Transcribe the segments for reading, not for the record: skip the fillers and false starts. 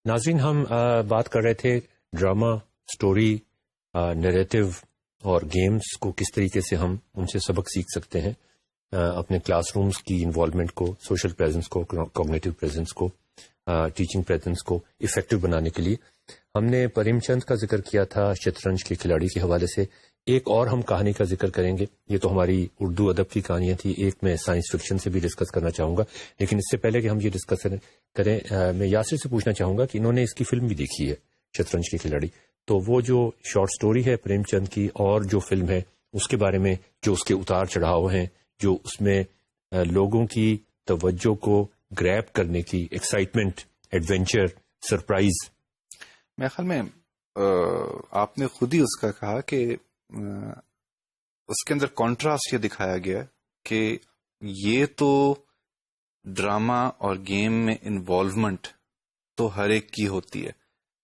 ناظرین، ہم بات کر رہے تھے ڈرامہ، سٹوری، نیریٹو اور گیمز کو کس طریقے سے ہم ان سے سبق سیکھ سکتے ہیں اپنے کلاس رومز کی انوالومنٹ کو، سوشل پریزنس کو، کوگنیٹو پریزنس کو، ٹیچنگ پریزنس کو افیکٹو بنانے کے لیے. ہم نے پریم چند کا ذکر کیا تھا شطرنج کے کھلاڑی کے حوالے سے. ایک اور ہم کہانی کا ذکر کریں گے. یہ تو ہماری اردو ادب کی کہانیاں تھیں. ایک میں سائنس فکشن سے بھی ڈسکس کرنا چاہوں گا، لیکن اس سے پہلے کہ ہم یہ ڈسکس کریں میں یاسر سے پوچھنا چاہوں گا کہ انہوں نے اس کی فلم بھی دیکھی ہے شطرنج کے کھلاڑی. تو وہ جو شارٹ سٹوری ہے پریم چند کی اور جو فلم ہے اس کے بارے میں، جو اس کے اتار چڑھاؤ ہیں، جو اس میں لوگوں کی توجہ کو گریب کرنے کی ایکسائٹمنٹ، ایڈونچر، سرپرائز. میرے خیال میں آپ نے خود ہی اس کا کہا کہ اس کے اندر کانٹراسٹ یہ دکھایا گیا کہ یہ تو ڈرامہ اور گیم میں انوالومنٹ تو ہر ایک کی ہوتی ہے،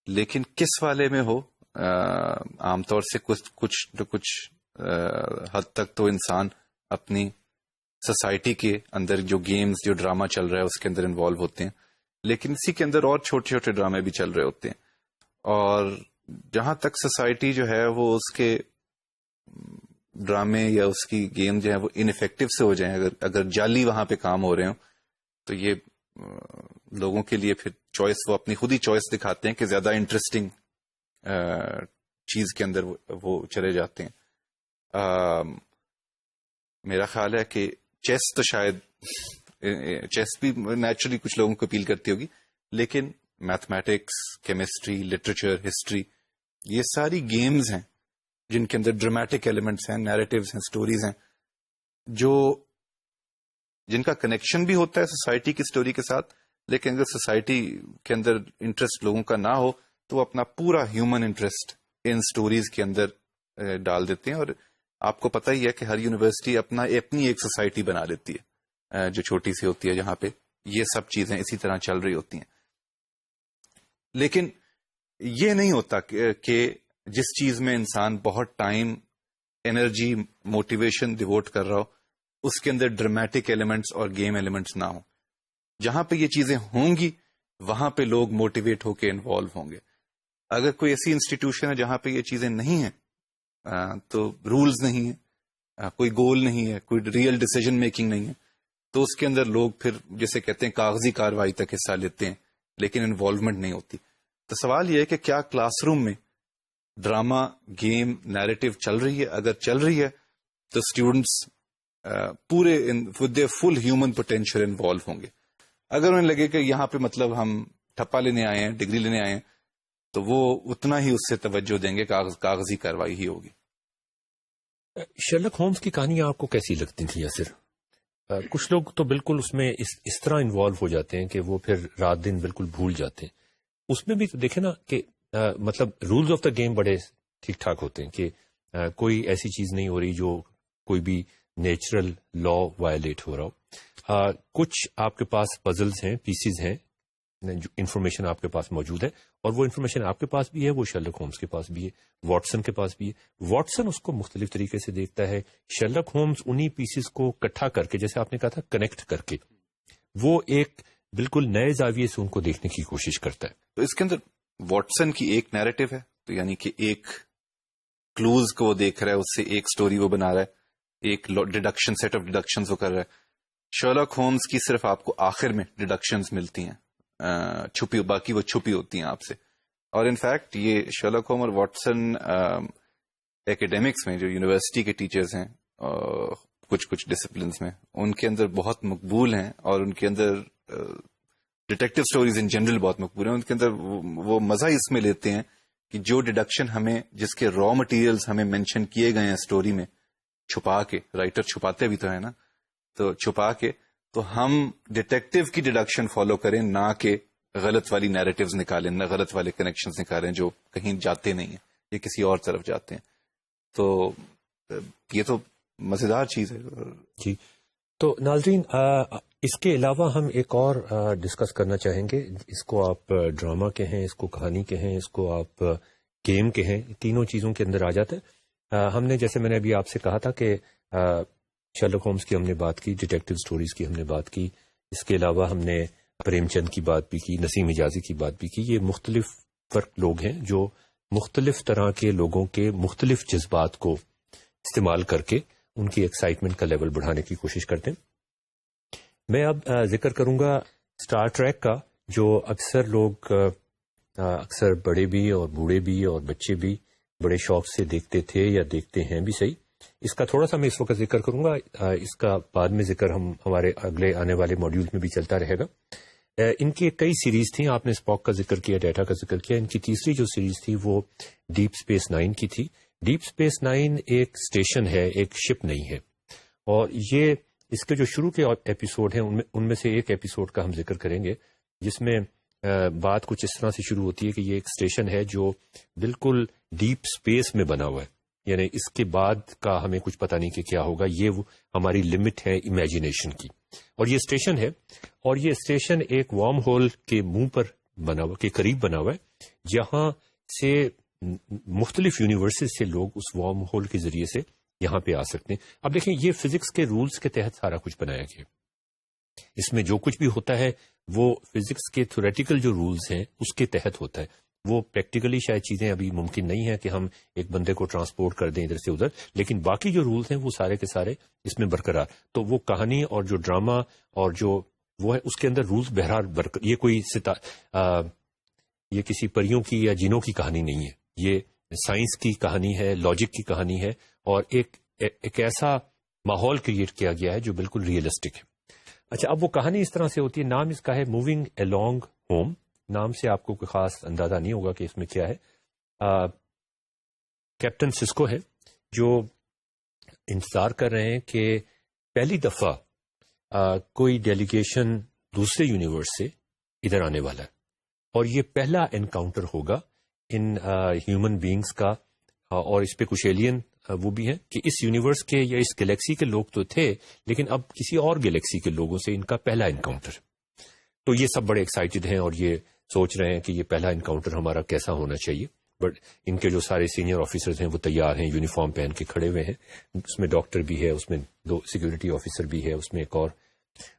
لیکن کس والے میں ہو عام طور سے کچھ حد تک تو انسان اپنی سوسائٹی کے اندر جو گیمز، جو ڈرامہ چل رہا ہے اس کے اندر انوالو ہوتے ہیں، لیکن اسی کے اندر اور چھوٹے چھوٹے ڈرامے بھی چل رہے ہوتے ہیں. اور جہاں تک سوسائٹی جو ہے وہ اس کے ڈرامے یا اس کی گیم جو ہے وہ انفیکٹو سے ہو جائیں، اگر جعلی وہاں پہ کام ہو رہے ہوں، تو یہ لوگوں کے لیے پھر چوائس، وہ اپنی خود ہی چوائس دکھاتے ہیں کہ زیادہ انٹرسٹنگ چیز کے اندر وہ چلے جاتے ہیں. میرا خیال ہے کہ چیس تو شاید چیس بھی نیچرلی کچھ لوگوں کو اپیل کرتی ہوگی، لیکن میتھمیٹکس، کیمسٹری، لٹریچر، ہسٹری، یہ ساری گیمز ہیں جن کے اندر ڈرامیٹک ایلیمنٹس ہیں، نیریٹیوز ہیں، سٹوریز ہیں، جن کا کنیکشن بھی ہوتا ہے سوسائٹی کی سٹوری کے ساتھ. لیکن اگر سوسائٹی کے اندر انٹرسٹ لوگوں کا نہ ہو تو وہ اپنا پورا ہیومن انٹرسٹ ان سٹوریز کے اندر ڈال دیتے ہیں. اور آپ کو پتہ ہی ہے کہ ہر یونیورسٹی اپنی ایک سوسائٹی بنا لیتی ہے جو چھوٹی سی ہوتی ہے، جہاں پہ یہ سب چیزیں اسی طرح چل رہی ہوتی ہیں. لیکن یہ نہیں ہوتا کہ جس چیز میں انسان بہت ٹائم، انرجی، موٹیویشن ڈیووٹ کر رہا ہو، اس کے اندر ڈرامیٹک ایلیمنٹس اور گیم ایلیمنٹس نہ ہوں. جہاں پہ یہ چیزیں ہوں گی وہاں پہ لوگ موٹیویٹ ہو کے انوالو ہوں گے. اگر کوئی ایسی انسٹیٹیوشن ہے جہاں پہ یہ چیزیں نہیں ہیں، تو رولز نہیں ہیں، کوئی گول نہیں ہے، کوئی ریئل ڈیسیژن میکنگ نہیں ہے، تو اس کے اندر لوگ پھر جسے کہتے ہیں کاغذی کارروائی تک حصہ لیتے ہیں، لیکن انوالومنٹ نہیں ہوتی. تو سوال یہ ہے کہ کیا کلاس روم میں ڈرامہ، گیم، نیریٹو چل رہی ہے؟ اگر چل رہی ہے تو اسٹوڈنٹس پورے with their full human potential involve ہوں گے. اگر انہیں لگے کہ یہاں پہ مطلب ہم ٹھپا لینے آئے ہیں، ڈگری لینے آئے ہیں، تو وہ اتنا ہی اس سے توجہ دیں گے، کاغذی کاروائی ہی ہوگی. شرلک ہومز کی کہانیاں آپ کو کیسی لگتی تھیں یاسر؟ کچھ لوگ تو بالکل اس میں اس طرح انوالو ہو جاتے ہیں کہ وہ پھر رات دن بالکل بھول جاتے ہیں. اس میں بھی تو دیکھیں نا کہ مطلب رولز آف دا گیم بڑے ٹھیک ٹھاک ہوتے ہیں کہ کوئی ایسی چیز نہیں ہو رہی جو کوئی بھی نیچرل لا وائلیٹ ہو رہا ہو. کچھ آپ کے پاس پزلز ہیں، پیسز ہیں، جو انفارمیشن آپ کے پاس موجود ہے، اور وہ انفارمیشن آپ کے پاس بھی ہے، وہ شرلک ہومز کے پاس بھی ہے، واٹسن کے پاس بھی ہے. واٹسن اس کو مختلف طریقے سے دیکھتا ہے. شرلک ہومز انہی پیسز کو اکٹھا کر کے، جیسے آپ نے کہا تھا کنیکٹ کر کے، وہ ایک بالکل نئے زاویے سے ان کو دیکھنے کی کوشش کرتا ہے. تو اس کے اندر واٹسن کی ایک نیریٹو ہے، تو یعنی کہ ایک کلوز کو وہ دیکھ رہا ہے، اس سے ایک سٹوری وہ بنا رہا ہے، ایک ڈیڈکشن، سیٹ آف ڈیڈکشنز وہ کر رہا ہے. شرلک ہومز کی صرف آپ کو آخر میں ڈیڈکشنز ملتی ہیں، باقی وہ چھپی ہوتی ہیں آپ سے. اور انفیکٹ یہ شرلک ہوم اور واٹسن ایکیڈیمکس میں، جو یونیورسٹی کے ٹیچرز ہیں کچھ ڈسپلنز میں، ان کے اندر بہت مقبول ہیں، اور ان کے اندر ڈیٹیکٹیو سٹوریز ان جنرل بہت مقبول ہیں. ان کے اندر وہ مزہ اس میں لیتے ہیں کہ جو ڈیڈکشن ہمیں، جس کے را مٹیریلز ہمیں مینشن کیے گئے ہیں سٹوری میں، چھپا کے، رائٹر چھپاتے بھی تو ہے نا، تو چھپا کے، تو ہم ڈیٹیکٹیو کی ڈیڈکشن فالو کریں، نہ کہ غلط والی نیریٹیوز نکالیں، نہ غلط والے کنیکشنز نکالیں جو کہیں جاتے نہیں ہیں، یہ کسی اور طرف جاتے ہیں. تو یہ تو مزیدار چیز ہے. جی، تو ناظرین اس کے علاوہ ہم ایک اور ڈسکس کرنا چاہیں گے. اس کو آپ ڈرامہ کہیں، اس کو کہانی کہیں، اس کو آپ گیم کہیں، تینوں چیزوں کے اندر آ جاتا ہے. ہم نے، جیسے میں نے ابھی آپ سے کہا تھا کہ شرلک ہومز کی ہم نے بات کی، ڈیٹیکٹیو سٹوریز کی ہم نے بات کی. اس کے علاوہ ہم نے پریم چند کی بات بھی کی, نسیم حجازی کی بات بھی کی. یہ مختلف فرق لوگ ہیں جو مختلف طرح کے لوگوں کے مختلف جذبات کو استعمال کر کے ان کی ایکسائٹمنٹ کا لیول بڑھانے کی کوشش کرتے ہیں. میں اب ذکر کروں گا اسٹار ٹریک کا, جو اکثر لوگ, اکثر بڑے بھی اور بوڑھے بھی اور بچے بھی بڑے شوق سے دیکھتے تھے یا دیکھتے ہیں بھی صحیح. اس کا تھوڑا سا میں اس وقت ذکر کروں گا, اس کا بعد میں ذکر ہم ہمارے اگلے آنے والے ماڈیول میں بھی چلتا رہے گا. ان کی کئی سیریز تھیں, آپ نے اسپاک کا ذکر کیا, ڈیٹا کا ذکر کیا. ان کی تیسری جو سیریز تھی وہ ڈیپ اسپیس 9 کی تھی. ڈیپ اسپیس 9 ایک اسٹیشن ہے, ایک شپ نہیں ہے. اور یہ اس کے جو شروع کے ایپیسوڈ ہیں ان میں سے ایک ایپیسوڈ کا ہم ذکر کریں گے, جس میں بات کچھ اس طرح سے شروع ہوتی ہے کہ یہ ایک اسٹیشن ہے جو بالکل ڈیپ اسپیس میں بنا ہوا ہے. یعنی اس کے بعد کا ہمیں کچھ پتہ نہیں کہ کیا ہوگا, یہ ہماری لمٹ ہے امیجنیشن کی. اور یہ اسٹیشن ہے, اور یہ اسٹیشن ایک وارم ہول کے منہ پر بنا ہوا, کے قریب بنا ہوا ہے, جہاں سے مختلف یونیورسز سے لوگ اس وارم ہول کے ذریعے سے یہاں پہ آ سکتے ہیں. اب دیکھیں, یہ فزکس کے رولز کے تحت سارا کچھ بنایا گیا. اس میں جو کچھ بھی ہوتا ہے وہ فزکس کے تھیوریٹیکل جو رولز ہیں اس کے تحت ہوتا ہے. وہ پریکٹیکلی شاید چیزیں ابھی ممکن نہیں ہے کہ ہم ایک بندے کو ٹرانسپورٹ کر دیں ادھر سے ادھر, لیکن باقی جو رولز ہیں وہ سارے کے سارے اس میں برقرار. تو وہ کہانی اور جو ڈرامہ اور جو وہ ہے اس کے اندر رولز بہرحال برقرار. یہ کوئی یہ کسی پریوں کی یا جنوں کی کہانی نہیں ہے, یہ سائنس کی کہانی ہے, لاجک کی کہانی ہے, اور ایک ایسا ماحول کریٹ کیا گیا ہے جو بالکل ریئلسٹک ہے. اچھا, اب وہ کہانی اس طرح سے ہوتی ہے. نام اس کا ہے موونگ الانگ ہوم. نام سے آپ کو کوئی خاص اندازہ نہیں ہوگا کہ اس میں کیا ہے. کیپٹن سسکو ہے جو انتظار کر رہے ہیں کہ پہلی دفعہ کوئی ڈیلیگیشن دوسرے یونیورس سے ادھر آنے والا ہے, اور یہ پہلا انکاؤنٹر ہوگا ان ہیومن بینگز کا. اور اس پہ کچھ ایلین وہ بھی ہیں کہ اس یونیورس کے یا اس گلیکسی کے لوگ تو تھے, لیکن اب کسی اور گلیکسی کے لوگوں سے ان کا پہلا انکاؤنٹر. تو یہ سب بڑے ایکسائٹڈ ہیں اور یہ سوچ رہے ہیں کہ یہ پہلا انکاؤنٹر ہمارا کیسا ہونا چاہیے. بٹ ان کے جو سارے سینئر آفیسرز ہیں وہ تیار ہیں, یونیفارم پہن کے کھڑے ہوئے ہیں. اس میں ڈاکٹر بھی ہے, اس میں 2 سیکورٹی آفیسر بھی ہے, اس میں ایک اور,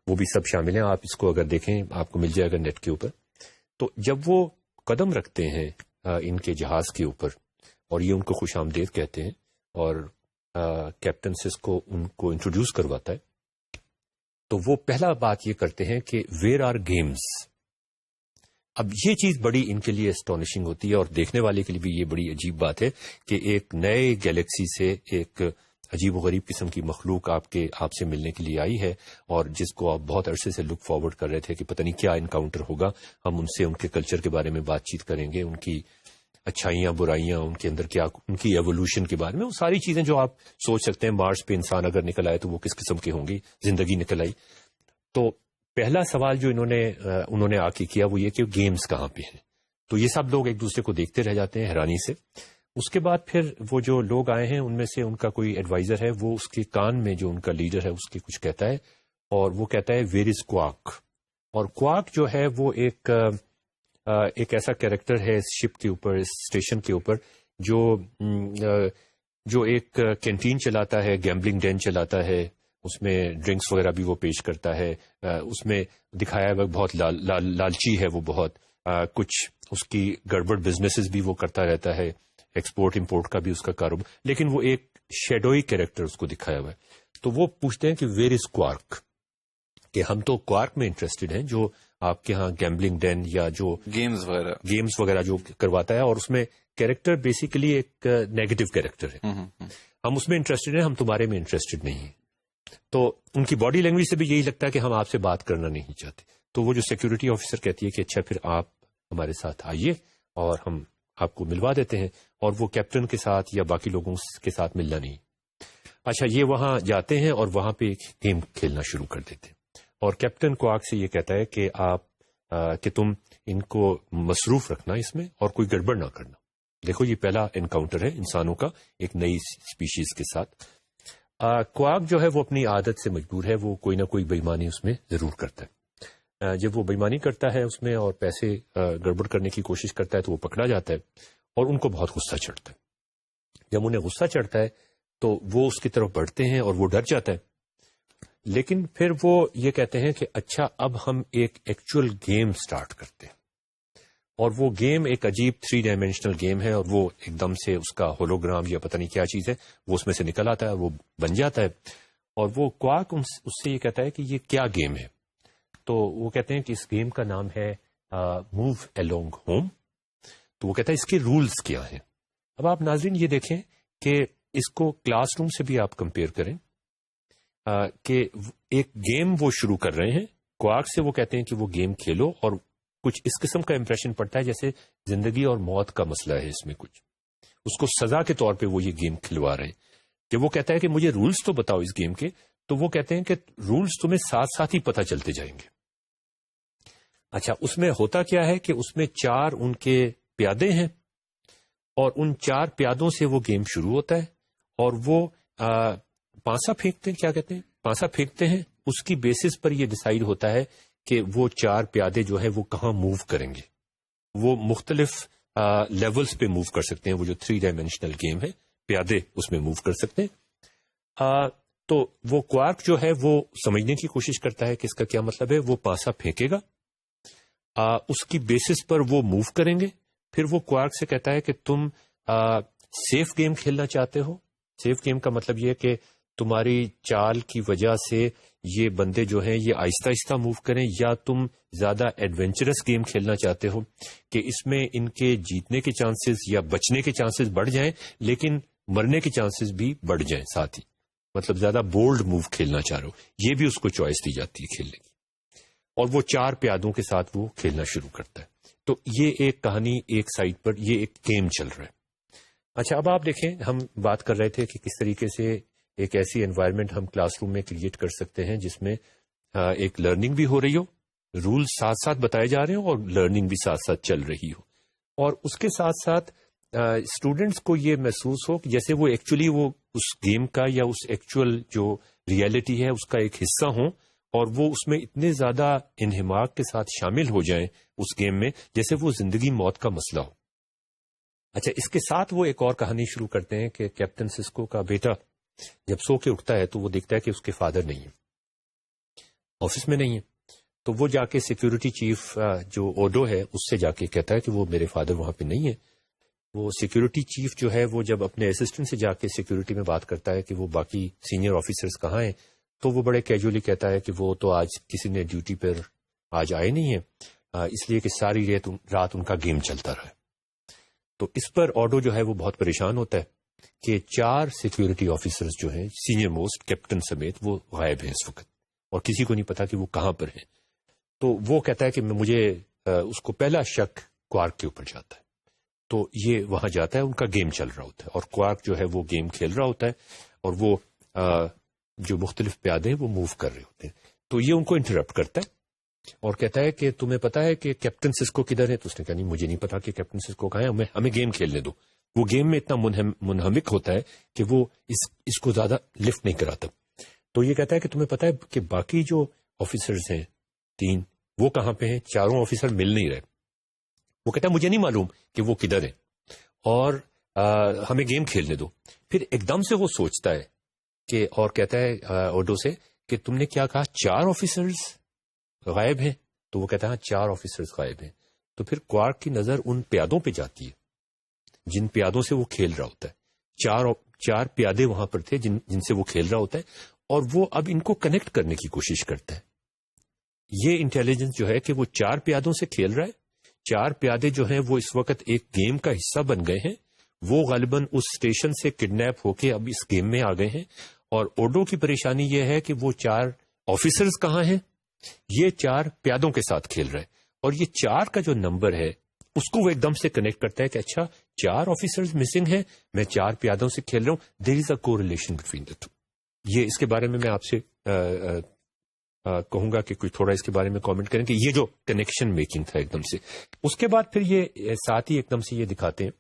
وہ بھی سب شامل ہیں. آپ اس کو اگر دیکھیں آپ کو مل جائے گا نیٹ کے اوپر. تو جب وہ قدم رکھتے ہیں ان کے جہاز کے اوپر اور یہ ان کو خوش آمدید کہتے ہیں, اور کیپٹن سسکو ان کو انٹروڈیوس کرواتا ہے, تو وہ پہلا بات یہ کرتے ہیں کہ ویئر آر گیمز. اب یہ چیز بڑی ان کے لیے اسٹانشنگ ہوتی ہے, اور دیکھنے والے کے لیے بھی یہ بڑی عجیب بات ہے کہ ایک نئے گیلیکسی سے ایک عجیب و غریب قسم کی مخلوق آپ سے ملنے کے لیے آئی ہے, اور جس کو آپ بہت عرصے سے لک فارورڈ کر رہے تھے کہ پتہ نہیں کیا انکاؤنٹر ہوگا. ہم ان سے ان کے کلچر کے بارے میں بات چیت کریں گے, ان کی اچھائیاں برائیاں, ان کے اندر کیا, ان کی ایوولوشن کے بارے میں, وہ ساری چیزیں جو آپ سوچ سکتے ہیں. مارس پہ انسان اگر نکل آئے تو وہ کس قسم کے ہوں گی, زندگی نکل آئی. تو پہلا سوال جو انہوں نے آ کے کیا وہ یہ کہ گیمز کہاں پہ ہیں. تو یہ سب لوگ ایک دوسرے کو دیکھتے رہ جاتے ہیں حیرانی سے. اس کے بعد پھر وہ جو لوگ آئے ہیں ان میں سے ان کا کوئی ایڈوائزر ہے, وہ اس کے کان میں جو ان کا لیڈر ہے اس کے کچھ کہتا ہے, اور وہ کہتا ہے ویئر از کوارک. اور کوارک جو ہے وہ ایک ایسا کیریکٹر ہے اس شپ کے اوپر, اس اسٹیشن کے اوپر, جو ایک کینٹین چلاتا ہے, گیمبلنگ ڈین چلاتا ہے, اس میں ڈرنکس وغیرہ بھی وہ پیش کرتا ہے. اس میں دکھایا ہوا بہت لالچی ہے وہ, بہت کچھ اس کی گڑبڑ بزنسز بھی وہ کرتا رہتا ہے, ایکسپورٹ امپورٹ کا بھی اس کا کاروبار, لیکن وہ ایک شیڈوئی کیریکٹر اس کو دکھایا ہوا ہے. تو وہ پوچھتے ہیں کہ ویئر از کوارک, کہ ہم تو کوارک میں انٹرسٹڈ ہیں جو آپ کے ہاں گیمبلنگ ڈین یا جو گیمز وغیرہ جو کرواتا ہے, اور اس میں کیریکٹر بیسیکلی ایک نیگیٹو کیریکٹر ہے. ہم اس میں انٹرسٹڈ ہیں, ہم تمہارے میں انٹرسٹڈ نہیں ہیں. تو ان کی باڈی لینگویج سے بھی یہی لگتا ہے کہ ہم آپ سے بات کرنا نہیں چاہتے. تو وہ جو سیکورٹی آفیسر کہتی ہے کہ اچھا پھر آپ ہمارے ساتھ آئیے اور ہم آپ کو ملوا دیتے ہیں, اور وہ کیپٹن کے ساتھ یا باقی لوگوں کے ساتھ ملنا نہیں. اچھا, یہ وہاں جاتے ہیں اور وہاں پہ ایک گیم کھیلنا شروع کر دیتے ہیں, اور کیپٹن کوارک سے یہ کہتا ہے کہ تم ان کو مصروف رکھنا اس میں اور کوئی گڑبڑ نہ کرنا. دیکھو یہ پہلا انکاؤنٹر ہے انسانوں کا ایک نئی اسپیشیز کے ساتھ. کوارک جو ہے وہ اپنی عادت سے مجبور ہے, وہ کوئی نہ کوئی بےایمانی اس میں ضرور کرتا ہے. جب وہ بےایمانی کرتا ہے اس میں اور پیسے گڑبڑ کرنے کی کوشش کرتا ہے تو وہ پکڑا جاتا ہے, اور ان کو بہت غصہ چڑھتا ہے. جب انہیں غصہ چڑھتا ہے تو وہ اس کی طرف بڑھتے ہیں اور وہ ڈر جاتا ہے. لیکن پھر وہ یہ کہتے ہیں کہ اچھا اب ہم ایک ایکچوئل گیم سٹارٹ کرتے ہیں، اور وہ گیم ایک عجیب 3 ڈائمینشنل گیم ہے، اور وہ ایک دم سے اس کا ہولوگرام یا پتہ نہیں کیا چیز ہے وہ اس میں سے نکل آتا ہے، وہ بن جاتا ہے، اور وہ کوارک اس سے یہ کہتا ہے کہ یہ کیا گیم ہے. تو وہ کہتے ہیں کہ اس گیم کا نام ہے موو الونگ ہوم. تو وہ کہتا ہے اس کے رولز کیا ہیں. اب آپ ناظرین یہ دیکھیں کہ اس کو کلاس روم سے بھی آپ کمپیئر کریں کہ ایک گیم وہ شروع کر رہے ہیں، کوارک سے وہ کہتے ہیں کہ وہ گیم کھیلو، اور کچھ اس قسم کا امپریشن پڑتا ہے جیسے زندگی اور موت کا مسئلہ ہے اس میں، کچھ اس کو سزا کے طور پہ وہ یہ گیم کھلوا رہے ہیں. کہ وہ کہتا ہے کہ مجھے رولز تو بتاؤ اس گیم کے، تو وہ کہتے ہیں کہ رولز تمہیں ساتھ ساتھ ہی پتہ چلتے جائیں گے. اچھا اس میں ہوتا کیا ہے کہ اس میں 4 ان کے پیادے ہیں، اور ان 4 پیادوں سے وہ گیم شروع ہوتا ہے، اور وہ پانسا پھینکتے ہیں، کیا کہتے ہیں، پانسا پھینکتے ہیں. اس کی بیسس پر یہ ڈیسائیڈ ہوتا ہے کہ وہ 4 پیادے جو ہے وہ کہاں موو کریں گے. وہ مختلف لیولز پہ موو کر سکتے ہیں. وہ جو 3 ڈائمینشنل گیم ہے، پیادے اس میں موو کر سکتے ہیں. تو وہ کوارک جو ہے وہ سمجھنے کی کوشش کرتا ہے کہ اس کا کیا مطلب ہے. وہ پانسا پھینکے گا، اس کی بیسس پر وہ موو کریں گے. پھر وہ کوارک سے کہتا ہے کہ تم سیف گیم کھیلنا چاہتے ہو. سیف گیم کا مطلب یہ ہے کہ تمہاری چال کی وجہ سے یہ بندے جو ہیں یہ آہستہ آہستہ موو کریں، یا تم زیادہ ایڈونچرس گیم کھیلنا چاہتے ہو کہ اس میں ان کے جیتنے کے چانسز یا بچنے کے چانسز بڑھ جائیں، لیکن مرنے کے چانسز بھی بڑھ جائیں ساتھ ہی. مطلب زیادہ بولڈ موو کھیلنا چاہ رہے ہو، یہ بھی اس کو چوائس دی جاتی ہے کھیلنے کی. اور وہ 4 پیادوں کے ساتھ وہ کھیلنا شروع کرتا ہے. تو یہ ایک کہانی ایک سائڈ پر، یہ ایک گیم چل رہا ہے. اچھا اب آپ دیکھیں، ہم بات کر رہے تھے کہ کس طریقے سے ایک ایسی انوائرمنٹ ہم کلاس روم میں کریٹ کر سکتے ہیں جس میں ایک لرننگ بھی ہو رہی ہو، رول ساتھ ساتھ بتائے جا رہے ہوں، اور لرننگ بھی ساتھ ساتھ چل رہی ہو. اور اس کے ساتھ ساتھ اسٹوڈنٹس کو یہ محسوس ہو کہ جیسے وہ ایکچولی وہ اس گیم کا یا اس ایکچوئل جو ریئلٹی ہے اس کا ایک حصہ ہوں، اور وہ اس میں اتنے زیادہ انہماک کے ساتھ شامل ہو جائیں اس گیم میں جیسے وہ زندگی موت کا مسئلہ ہو. اچھا اس کے ساتھ وہ ایک اور کہانی شروع کرتے ہیں کہ کیپٹن سسکو کا بیٹا جب سو کے اٹھتا ہے تو وہ دیکھتا ہے کہ اس کے فادر نہیں ہے، آفس میں نہیں ہے. تو وہ جا کے سیکیورٹی چیف جو اوڈو ہے اس سے جا کے کہتا ہے کہ وہ میرے فادر وہاں پہ نہیں ہے. وہ سیکیورٹی چیف جو ہے وہ جب اپنے اسسٹنٹ سے جا کے سیکیورٹی میں بات کرتا ہے کہ وہ باقی سینئر آفیسرز کہاں ہیں، تو وہ بڑے کیجولی کہتا ہے کہ وہ تو آج کسی نے ڈیوٹی پر آج آئے نہیں ہیں، اس لیے کہ ساری رات ان کا گیم چلتا رہا. تو اس پر اوڈو جو ہے وہ بہت پریشان ہوتا ہے کہ 4 سیکیورٹی آفیسرز جو ہیں سینئر موسٹ کیپٹن سمیت وہ غائب ہیں اس وقت، اور کسی کو نہیں پتا کہ وہ کہاں پر ہیں. تو وہ کہتا ہے کہ مجھے اس کو پہلا شک کوارک کے اوپر جاتا ہے. تو یہ وہاں جاتا ہے، ان کا گیم چل رہا ہوتا ہے، اور کوارک جو ہے وہ گیم کھیل رہا ہوتا ہے، اور وہ جو مختلف پیادے ہیں وہ موو کر رہے ہوتے ہیں. تو یہ ان کو انٹرپٹ کرتا ہے اور کہتا ہے کہ تمہیں پتا ہے کہ کیپٹن سسکو کدھر ہے؟ تو اس نے کہا نہیں مجھے نہیں پتا کہ کیپٹن سسکو کہاں ہے، ہمیں گیم کھیلنے دو. وہ گیم میں اتنا منہمک ہوتا ہے کہ وہ اس کو زیادہ لفٹ نہیں کراتا. تو یہ کہتا ہے کہ تمہیں پتا ہے کہ باقی جو آفیسرز ہیں 3 وہ کہاں پہ ہیں؟ 4 آفیسر مل نہیں رہے. وہ کہتا ہے مجھے نہیں معلوم کہ وہ کدھر ہیں، اور ہمیں گیم کھیلنے دو. پھر ایک دم سے وہ سوچتا ہے کہ، اور کہتا ہے اوڈو سے کہ تم نے کیا کہا 4 آفیسرز غائب ہیں؟ تو وہ کہتا ہے 4 آفیسرز غائب ہیں. تو پھر کوارک کی نظر ان پیادوں پہ جاتی ہے جن پیادوں سے وہ کھیل رہا ہوتا ہے. 4 پیادے وہاں پر تھے جن سے وہ کھیل رہا ہوتا ہے، اور وہ اب ان کو کنیکٹ کرنے کی کوشش کرتا ہے. یہ انٹیلیجنس جو ہے کہ وہ 4 پیادوں سے کھیل رہا ہے. 4 پیادے جو ہیں وہ اس وقت ایک گیم کا حصہ بن گئے ہیں. وہ غالباً اس اسٹیشن سے کڈنیپ ہو کے اب اس گیم میں آ گئے ہیں. اور اوڈو کی پریشانی یہ ہے کہ وہ 4 آفیسرز کہاں ہیں؟ یہ 4 پیادوں کے ساتھ کھیل رہے ہیں. اور یہ 4 کا جو نمبر ہے اس کو وہ ایک دم سے کنیکٹ کرتا ہے کہ اچھا 4 آفیسرز مسنگ ہیں، میں 4 پیادوں سے کھیل رہا ہوں. دیر از اے کوریلیشن بٹوین دا 2. یہ اس کے بارے میں آپ سے کہوں گا کہ کوئی تھوڑا اس کے بارے میں کامنٹ کریں کہ یہ جو کنیکشن میکنگ تھا ایک دم سے. اس کے بعد پھر یہ ساتھ ہی ایک دم سے یہ دکھاتے ہیں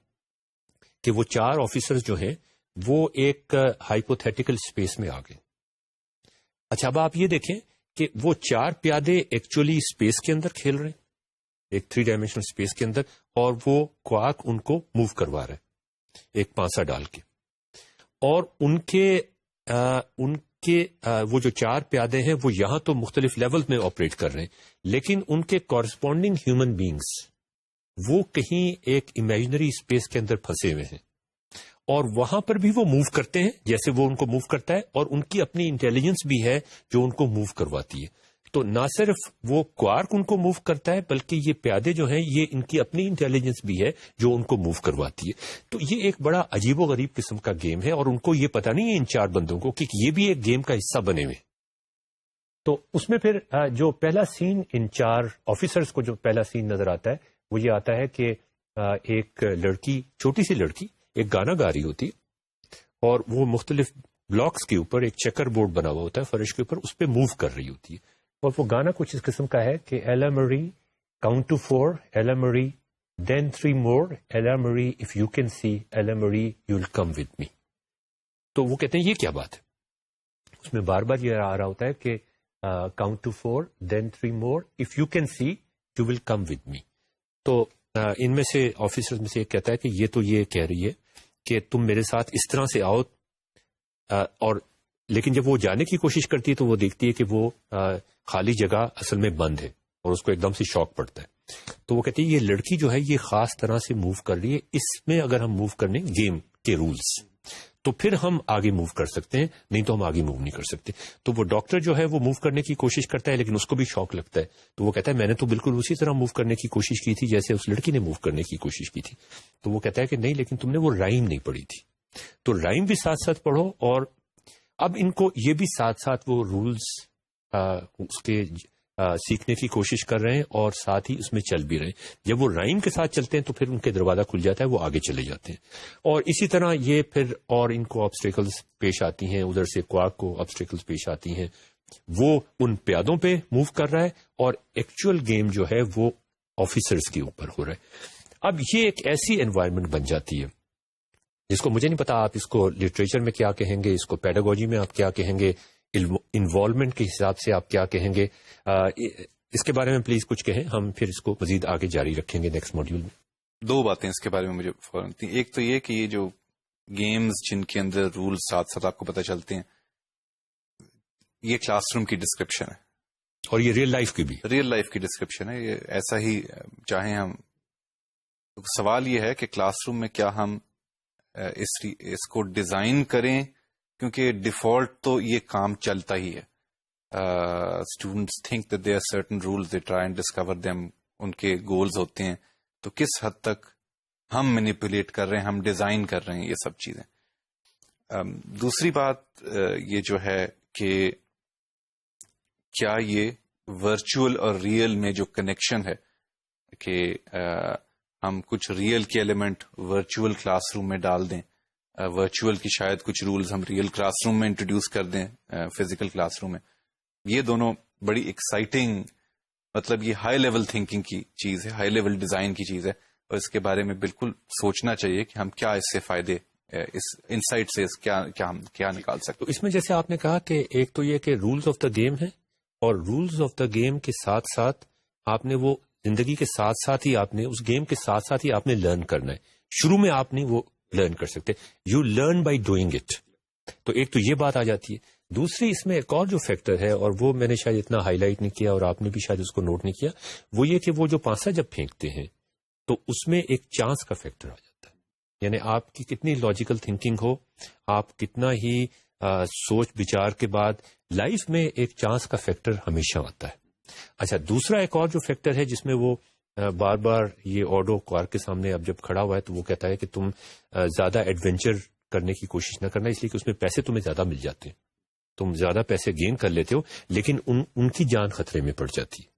کہ وہ 4 آفیسرز جو ہیں وہ ایک ہائپوتھیٹیکل اسپیس میں آ گئے. اچھا اب آپ یہ دیکھیں کہ وہ 4 پیادے ایکچولی اسپیس کے اندر کھیل رہے ہیں، ایک 3 ڈائمینشنل اسپیس کے اندر، اور وہ کوارک ان کو موو کروا رہا ہے ایک پانسا ڈال کے. اور ان کہ وہ جو 4 پیادے ہیں وہ یہاں تو مختلف لیول میں آپریٹ کر رہے ہیں، لیکن ان کے کورسپونڈنگ ہیومن بینگز وہ کہیں ایک امیجنری اسپیس کے اندر پھنسے ہوئے ہیں، اور وہاں پر بھی وہ موو کرتے ہیں جیسے وہ ان کو موو کرتا ہے، اور ان کی اپنی انٹیلیجنس بھی ہے جو ان کو موو کرواتی ہے. تو نہ صرف وہ کوارک ان کو موو کرتا ہے، بلکہ یہ پیادے جو ہیں یہ ان کی اپنی انٹیلیجنس بھی ہے جو ان کو موو کرواتی ہے. تو یہ ایک بڑا عجیب و غریب قسم کا گیم ہے، اور ان کو یہ پتہ نہیں ہے ان 4 بندوں کو کہ یہ بھی ایک گیم کا حصہ بنے ہوئے. تو اس میں پھر جو پہلا سین ان 4 آفیسرز کو جو پہلا سین نظر آتا ہے وہ یہ آتا ہے کہ ایک لڑکی، چھوٹی سی لڑکی ایک گانا گا رہی ہوتی ہے، اور وہ مختلف بلاکس کے اوپر ایک چیکر بورڈ بنا ہوا ہوتا ہے فرش کے اوپر، اس پہ موو کر رہی ہوتی ہے. اور وہ گانا کچھ اس قسم کا ہے کہ Ella Mary count to 4 Ella Mary then 3 more Ella Mary if you can see Ella Mary you will come with me. تو وہ کہتے ہیں یہ کیا بات ہے؟ اس میں بار بار یہ آ رہا ہوتا ہے کہ count to 4 then 3 more if you can see you will come with me. تو ان میں سے آفیسر میں سے ایک کہتا ہے کہ یہ تو یہ کہہ رہی ہے کہ تم میرے ساتھ اس طرح سے آؤ، اور لیکن جب وہ جانے کی کوشش کرتی ہے تو وہ دیکھتی ہے کہ وہ خالی جگہ اصل میں بند ہے، اور اس کو ایک دم سے شوق پڑتا ہے. تو وہ کہتی ہے یہ لڑکی جو ہے یہ خاص طرح سے موو کر رہی ہے، اس میں اگر ہم موو کرنے گیم کے رولز تو پھر ہم آگے موو کر سکتے ہیں، نہیں تو ہم آگے موو نہیں کر سکتے. تو وہ ڈاکٹر جو ہے وہ موو کرنے کی کوشش کرتا ہے، لیکن اس کو بھی شوق لگتا ہے. تو وہ کہتا ہے میں نے تو بالکل اسی طرح موو کرنے کی کوشش کی تھی جیسے اس لڑکی نے موو کرنے کی کوشش کی تھی. تو وہ کہتا ہے کہ نہیں، لیکن تم نے وہ رائم نہیں پڑھی تھی. تو رائم بھی ساتھ ساتھ پڑھو، اور اب ان کو یہ بھی ساتھ ساتھ وہ رولز اس کے سیکھنے کی کوشش کر رہے ہیں، اور ساتھ ہی اس میں چل بھی رہے ہیں. جب وہ رائم کے ساتھ چلتے ہیں تو پھر ان کے دروازہ کھل جاتا ہے، وہ آگے چلے جاتے ہیں. اور اسی طرح یہ پھر اور ان کو آبسٹیکلز پیش آتی ہیں، ادھر سے کوارک کو آبسٹیکلز پیش آتی ہیں. وہ ان پیادوں پہ موو کر رہا ہے، اور ایکچوئل گیم جو ہے وہ آفیسرز کے اوپر ہو رہا ہے. اب یہ ایک ایسی انوائرمنٹ بن جاتی ہے جس کو مجھے نہیں پتا آپ اس کو لٹریچر میں کیا کہیں گے، اس کو پیڈاگوجی میں آپ کیا کہیں گے، انوالومنٹ کے حساب سے آپ کیا کہیں گے. اس کے بارے میں پلیز کچھ کہیں، ہم پھر اس کو مزید آگے جاری رکھیں گے نیکسٹ ماڈیول میں. 2 باتیں اس کے بارے میں مجھے فوراً تھیں. ایک تو یہ کہ یہ جو گیمز جن کے اندر رول ساتھ ساتھ آپ کو پتہ چلتے ہیں، یہ کلاس روم کی ڈسکرپشن ہے، اور یہ ریئل لائف کی ڈسکرپشن ہے. یہ ایسا ہی چاہیں ہم، سوال یہ ہے کہ کلاس روم میں کیا ہم اس کو ڈیزائن کریں، کیونکہ ڈیفالٹ تو یہ کام چلتا ہی ہے. Students think that there are certain rules, they try and discover them, ان کے گولز ہوتے ہیں. تو کس حد تک ہم مینیپولیٹ کر رہے ہیں، ہم ڈیزائن کر رہے ہیں یہ سب چیزیں. دوسری بات یہ جو ہے کہ کیا یہ ورچوئل اور ریئل میں جو کنیکشن ہے کہ ہم کچھ ریئل کے ایلیمنٹ ورچوئل کلاس روم میں ڈال دیں، ورچوئل کی شاید کچھ رولز ہم ریئل کلاس روم میں انٹروڈیوس کر دیں فزیکل کلاس روم میں. یہ دونوں بڑی ایکسائٹنگ، مطلب یہ ہائی لیول تھنکنگ کی چیز ہے، ہائی لیول ڈیزائن کی چیز ہے، اور اس کے بارے میں بالکل سوچنا چاہیے کہ ہم کیا اس سے فائدے، اس انسائٹ سے ہم کیا نکال سکتے. تو اس میں جیسے آپ نے کہا کہ ایک تو یہ کہ رولز آف دا گیم ہے، اور رولز آف دا گیم کے ساتھ ساتھ آپ نے وہ زندگی کے ساتھ ساتھ ہی آپ نے اس گیم کے ساتھ ساتھ ہی آپ نے لرن کرنا ہے. شروع میں آپ نہیں وہ لرن کر سکتے، you learn by doing it. تو ایک تو یہ بات آ جاتی ہے. دوسری اس میں ایک اور جو فیکٹر ہے، اور وہ میں نے شاید اتنا ہائی لائٹ نہیں کیا اور آپ نے بھی شاید اس کو نوٹ نہیں کیا، وہ یہ کہ وہ جو پانسا جب پھینکتے ہیں تو اس میں ایک چانس کا فیکٹر آ جاتا ہے. یعنی آپ کی کتنی لاجیکل تھنکنگ ہو، آپ کتنا ہی سوچ بچار کے بعد لائف میں ایک چانس کا فیکٹر ہمیشہ آتا ہے. اچھا، دوسرا ایک اور جو فیکٹر ہے جس میں وہ بار بار یہ آڈو کار کے سامنے اب جب کھڑا ہوا ہے تو وہ کہتا ہے کہ تم زیادہ ایڈونچر کرنے کی کوشش نہ کرنا، اس لیے کہ اس میں پیسے تمہیں زیادہ مل جاتے ہیں، تم زیادہ پیسے گین کر لیتے ہو، لیکن ان کی جان خطرے میں پڑ جاتی ہے.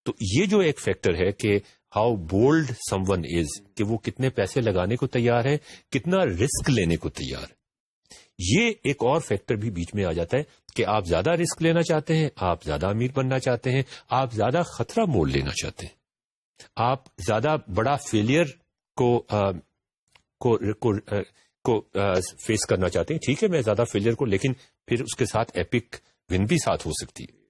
تو یہ جو ایک فیکٹر ہے کہ how bold some one is, کہ وہ کتنے پیسے لگانے کو تیار ہے، کتنا رسک لینے کو تیار ہے. یہ ایک اور فیکٹر بھی بیچ میں آ جاتا ہے کہ آپ زیادہ رسک لینا چاہتے ہیں، آپ زیادہ امیر بننا چاہتے ہیں، آپ زیادہ خطرہ مول لینا چاہتے ہیں، آپ زیادہ بڑا فیلئر کو فیس کرنا چاہتے ہیں. ٹھیک ہے، میں زیادہ فیلئر کو، لیکن پھر اس کے ساتھ ایپک ون بھی ساتھ ہو سکتی ہے.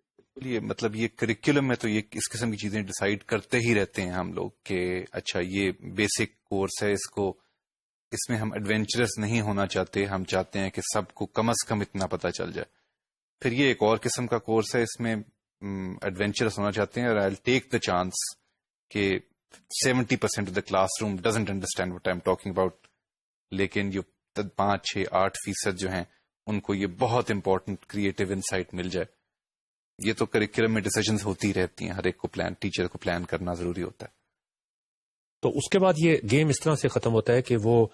یہ مطلب یہ کریکولم میں تو یہ اس قسم کی چیزیں ڈیسائیڈ کرتے ہی رہتے ہیں ہم لوگ کہ اچھا یہ بیسک کورس ہے، اس میں ہم ایڈونچرس نہیں ہونا چاہتے، ہم چاہتے ہیں کہ سب کو کم از کم اتنا پتہ چل جائے. پھر یہ ایک اور قسم کا کورس ہے، اس میں ایڈونچرس ہونا چاہتے ہیں، اور آئی ٹیک دا چانس کہ 70% of the class room doesn't understand what I am talking about, لیکن جو 5-6-8% جو ہیں ان کو یہ بہت امپورٹنٹ کریٹو انسائٹ مل جائے. یہ تو کریکولم میں ڈیسیژنز ہوتی رہتی ہیں، ہر ایک کو پلان، ٹیچر کو پلان کرنا ضروری ہوتا ہے. تو اس کے بعد یہ گیم اس طرح سے ختم ہوتا ہے کہ وہ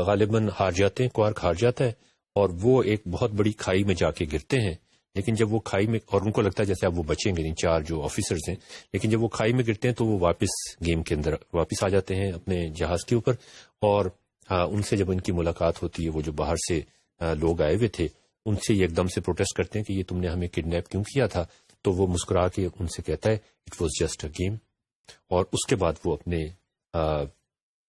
غالباً ہار جاتے ہیں، کوارک ہار جاتا ہے اور وہ ایک بہت بڑی کھائی میں جا کے گرتے ہیں. لیکن جب وہ کھائی میں، اور ان کو لگتا ہے جیسے اب وہ بچیں گے نہیں، 4 جو آفیسرز ہیں، لیکن جب وہ کھائی میں گرتے ہیں تو وہ واپس گیم کے اندر واپس آ جاتے ہیں اپنے جہاز کے اوپر. اور ان سے جب ان کی ملاقات ہوتی ہے، وہ جو باہر سے لوگ آئے ہوئے تھے، ان سے یہ ایک دم سے پروٹیسٹ کرتے ہیں کہ یہ تم نے ہمیں کڈنیپ کیوں کیا تھا. تو وہ مسکرا کے ان سے کہتا ہے it was just a game. اور اس کے بعد وہ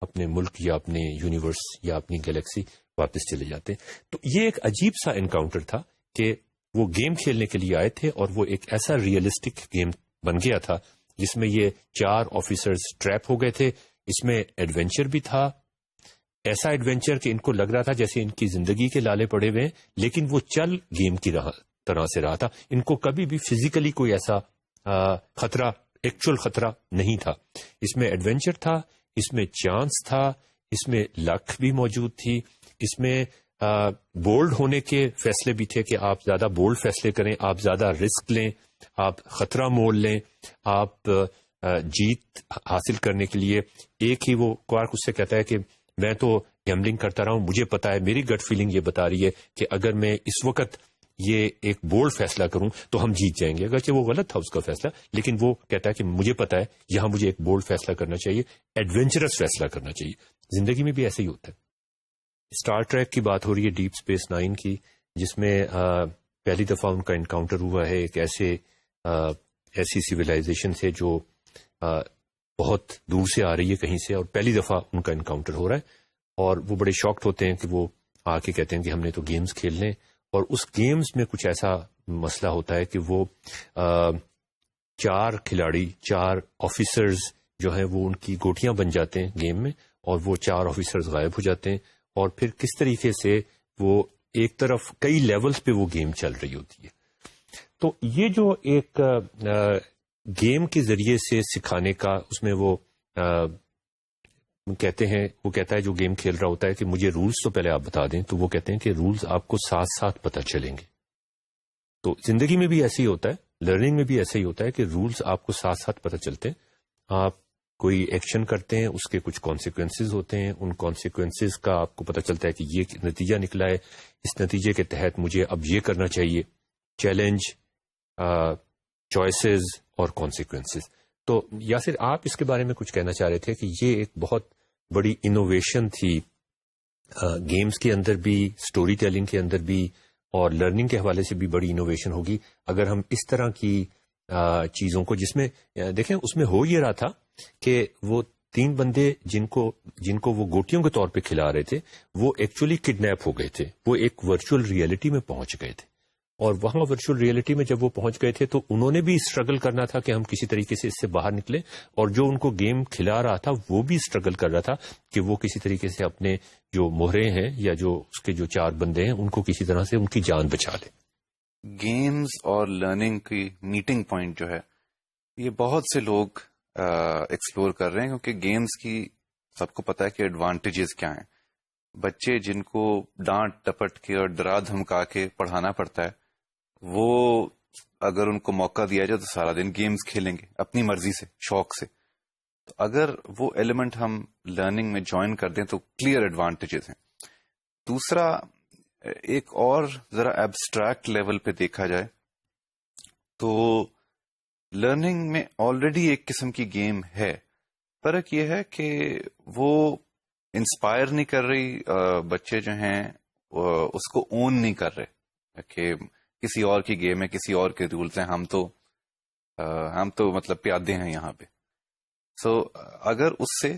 اپنے ملک یا اپنے یونیورس یا اپنی گیلیکسی واپس چلے جاتے ہیں. تو یہ ایک عجیب سا انکاؤنٹر تھا کہ وہ گیم کھیلنے کے لیے آئے تھے اور وہ ایک ایسا ریئلسٹک گیم بن گیا تھا جس میں یہ 4 آفیسرز ٹریپ ہو گئے تھے. اس میں ایڈونچر بھی تھا، ایسا ایڈونچر کہ ان کو لگ رہا تھا جیسے ان کی زندگی کے لالے پڑے ہوئے ہیں، لیکن وہ چل گیم کی طرح سے رہا تھا. ان کو کبھی بھی فزیکلی کوئی ایسا خطرہ، ایکچوئل خطرہ نہیں تھا. اس میں ایڈونچر تھا، اس میں چانس تھا، اس میں لک بھی موجود تھی، اس میں بولڈ ہونے کے فیصلے بھی تھے کہ آپ زیادہ بولڈ فیصلے کریں، آپ زیادہ رسک لیں، آپ خطرہ مول لیں، آپ جیت حاصل کرنے کے لیے. ایک ہی وہ کوارک اس سے کہتا ہے کہ میں تو گیمبلنگ کرتا رہا ہوں، مجھے پتا ہے، میری گٹ فیلنگ یہ بتا رہی ہے کہ اگر میں اس وقت یہ ایک بولڈ فیصلہ کروں تو ہم جیت جائیں گے. اگرچہ وہ غلط تھا اس کا فیصلہ، لیکن وہ کہتا ہے کہ مجھے پتا ہے یہاں مجھے ایک بولڈ فیصلہ کرنا چاہیے، ایڈونچرس فیصلہ کرنا چاہیے. زندگی میں بھی ایسے ہی ہوتا ہے. اسٹار ٹریک کی بات ہو رہی ہے، ڈیپ اسپیس 9 کی، جس میں پہلی دفعہ ان کا انکاؤنٹر ہوا ہے ایک ایسی سویلائزیشن سے جو بہت دور سے آ رہی ہے کہیں سے، اور پہلی دفعہ ان کا انکاؤنٹر ہو رہا ہے. اور وہ بڑے شاکڈ ہوتے ہیں کہ وہ آ کے کہتے ہیں کہ ہم نے تو گیمز کھیلنے، اور اس گیمز میں کچھ ایسا مسئلہ ہوتا ہے کہ وہ 4 کھلاڑی، 4 آفیسرز جو ہیں وہ ان کی گوٹیاں بن جاتے ہیں گیم میں، اور وہ 4 آفیسرز غائب ہو جاتے ہیں. اور پھر کس طریقے سے وہ ایک طرف کئی لیولز پہ وہ گیم چل رہی ہوتی ہے. تو یہ جو ایک گیم کے ذریعے سے سکھانے کا، اس میں وہ کہتے ہیں، وہ کہتا ہے جو گیم کھیل رہا ہوتا ہے کہ مجھے رولز تو پہلے آپ بتا دیں، تو وہ کہتے ہیں کہ رولز آپ کو ساتھ ساتھ پتہ چلیں گے. تو زندگی میں بھی ایسے ہی ہوتا ہے، لرننگ میں بھی ایسے ہی ہوتا ہے کہ رولز آپ کو ساتھ ساتھ پتہ چلتے ہیں. آپ کوئی ایکشن کرتے ہیں، اس کے کچھ کانسیکوینسز ہوتے ہیں، ان کانسیکوینسز کا آپ کو پتہ چلتا ہے کہ یہ نتیجہ نکلا ہے، اس نتیجے کے تحت مجھے اب یہ کرنا چاہیے. چیلنج، چوائسز اور کانسیکوینسز. تو یاسر، آپ اس کے بارے میں کچھ کہنا چاہ رہے تھے کہ یہ ایک بہت بڑی انوویشن تھی گیمز کے اندر بھی، سٹوری ٹیلنگ کے اندر بھی، اور لرننگ کے حوالے سے بھی بڑی انوویشن ہوگی اگر ہم اس طرح کی چیزوں کو، جس میں دیکھیں اس میں ہو یہ رہا تھا کہ وہ 3 بندے جن کو وہ گوٹیوں کے طور پہ کھلا رہے تھے، وہ ایکچولی کڈنیپ ہو گئے تھے. وہ ایک ورچوئل ریئلٹی میں پہنچ گئے تھے، اور وہاں ورچوئل ریئلٹی میں جب وہ پہنچ گئے تھے تو انہوں نے بھی اسٹرگل کرنا تھا کہ ہم کسی طریقے سے اس سے باہر نکلیں، اور جو ان کو گیم کھلا رہا تھا وہ بھی اسٹرگل کر رہا تھا کہ وہ کسی طریقے سے اپنے جو مہرے ہیں یا جو اس کے جو 4 بندے ہیں ان کو کسی طرح سے ان کی جان بچا لے. گیمز اور لرننگ کی میٹنگ پوائنٹ جو ہے، یہ بہت سے لوگ ایکسپلور کر رہے ہیں، کیونکہ گیمز کی سب کو پتا ہے کہ ایڈوانٹیجز کیا ہیں. بچے جن کو ڈانٹ ٹپٹ کے اور ڈرا دھمکا کے پڑھانا پڑتا ہے، وہ اگر ان کو موقع دیا جائے تو سارا دن گیمز کھیلیں گے اپنی مرضی سے، شوق سے. تو اگر وہ ایلیمنٹ ہم لرننگ میں جوائن کر دیں تو کلیئر ایڈوانٹیجز ہیں. دوسرا، ایک اور ذرا ایبسٹریکٹ لیول پہ دیکھا جائے تو لرننگ میں آلریڈی ایک قسم کی گیم ہے. فرق یہ ہے کہ وہ انسپائر نہیں کر رہی، بچے جو ہیں اس کو اون نہیں کر رہے کہ کسی اور کی گیم ہے، کسی اور کے رولز ہیں، ہم تو مطلب پیادے ہیں یہاں پہ. سو اگر اس سے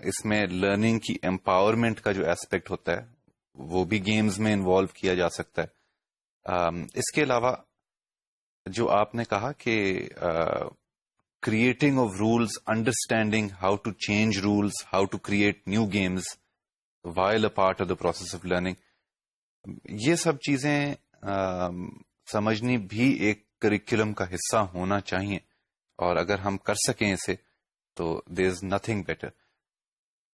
اس میں لرننگ کی امپاورمنٹ کا جو ایسپیکٹ ہوتا ہے وہ بھی گیمز میں انوالو کیا جا سکتا ہے. اس کے علاوہ جو آپ نے کہا کہ creating of rules, understanding how to change rules, how to create new games while a part of the process of learning, یہ سب چیزیں سمجھنی بھی ایک کریکولم کا حصہ ہونا چاہیے، اور اگر ہم کر سکیں اسے تو دیر از نتھنگ بیٹر.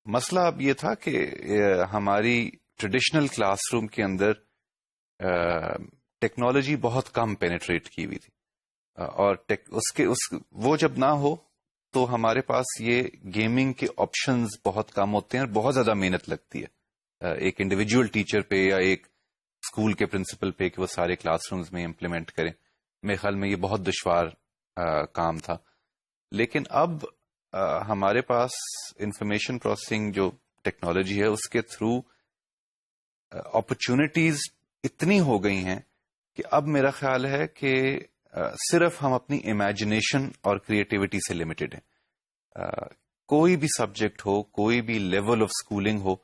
مسئلہ اب یہ تھا کہ ہماری ٹریڈیشنل کلاس روم کے اندر ٹیکنالوجی بہت کم پینیٹریٹ کی ہوئی تھی، اور وہ جب نہ ہو تو ہمارے پاس یہ گیمنگ کے آپشنز بہت کم ہوتے ہیں اور بہت زیادہ محنت لگتی ہے ایک انڈیویجول ٹیچر پہ یا ایک اسکول کے پرنسپل پہ کہ وہ سارے کلاس رومز میں امپلیمنٹ کریں. میرے خیال میں یہ بہت دشوار کام تھا. لیکن اب ہمارے پاس انفارمیشن پروسیسنگ جو ٹیکنالوجی ہے اس کے تھرو اپرچونٹیز اتنی ہو گئی ہیں کہ اب میرا خیال ہے کہ صرف ہم اپنی امیجنیشن اور کریٹیوٹی سے لمیٹڈ ہیں. کوئی بھی سبجیکٹ ہو، کوئی بھی لیول آف اسکولنگ ہو،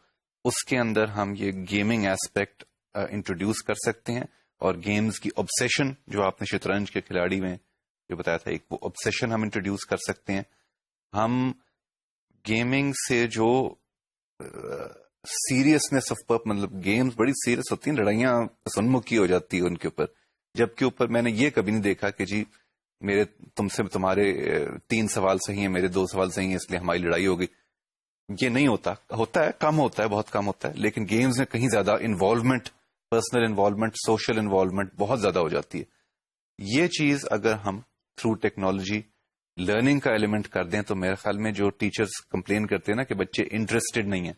اس کے اندر ہم یہ گیمنگ ایسپیکٹ انٹروڈیوس کر سکتے ہیں، اور گیمز کی obsession جو آپ نے شطرنج کے کھلاڑی میں جو بتایا تھا، ایک وہ obsession ہم انٹروڈیوس کر سکتے ہیں. ہم گیمنگ سے جو سیریسنیس آف مطلب گیمز بڑی سیریس ہوتی ہیں، لڑائیاں سنمکھی ہو جاتی ہیں ان کے اوپر، جبکہ اوپر میں نے یہ کبھی نہیں دیکھا کہ جی تمہارے 3 سوال صحیح ہیں، میرے 2 سوال صحیح ہیں، اس لیے ہماری لڑائی ہوگی. یہ نہیں ہوتا ہے کم ہوتا ہے، بہت کم ہوتا ہے. لیکن گیمز میں کہیں زیادہ involvement, personal involvement, social involvement بہت زیادہ ہو جاتی ہے. یہ چیز اگر ہم تھرو ٹیکنالوجی لرننگ کا ایلیمنٹ کر دیں تو میرے خیال میں جو ٹیچرز کمپلین کرتے ہیں نا کہ بچے انٹرسٹڈ نہیں ہیں،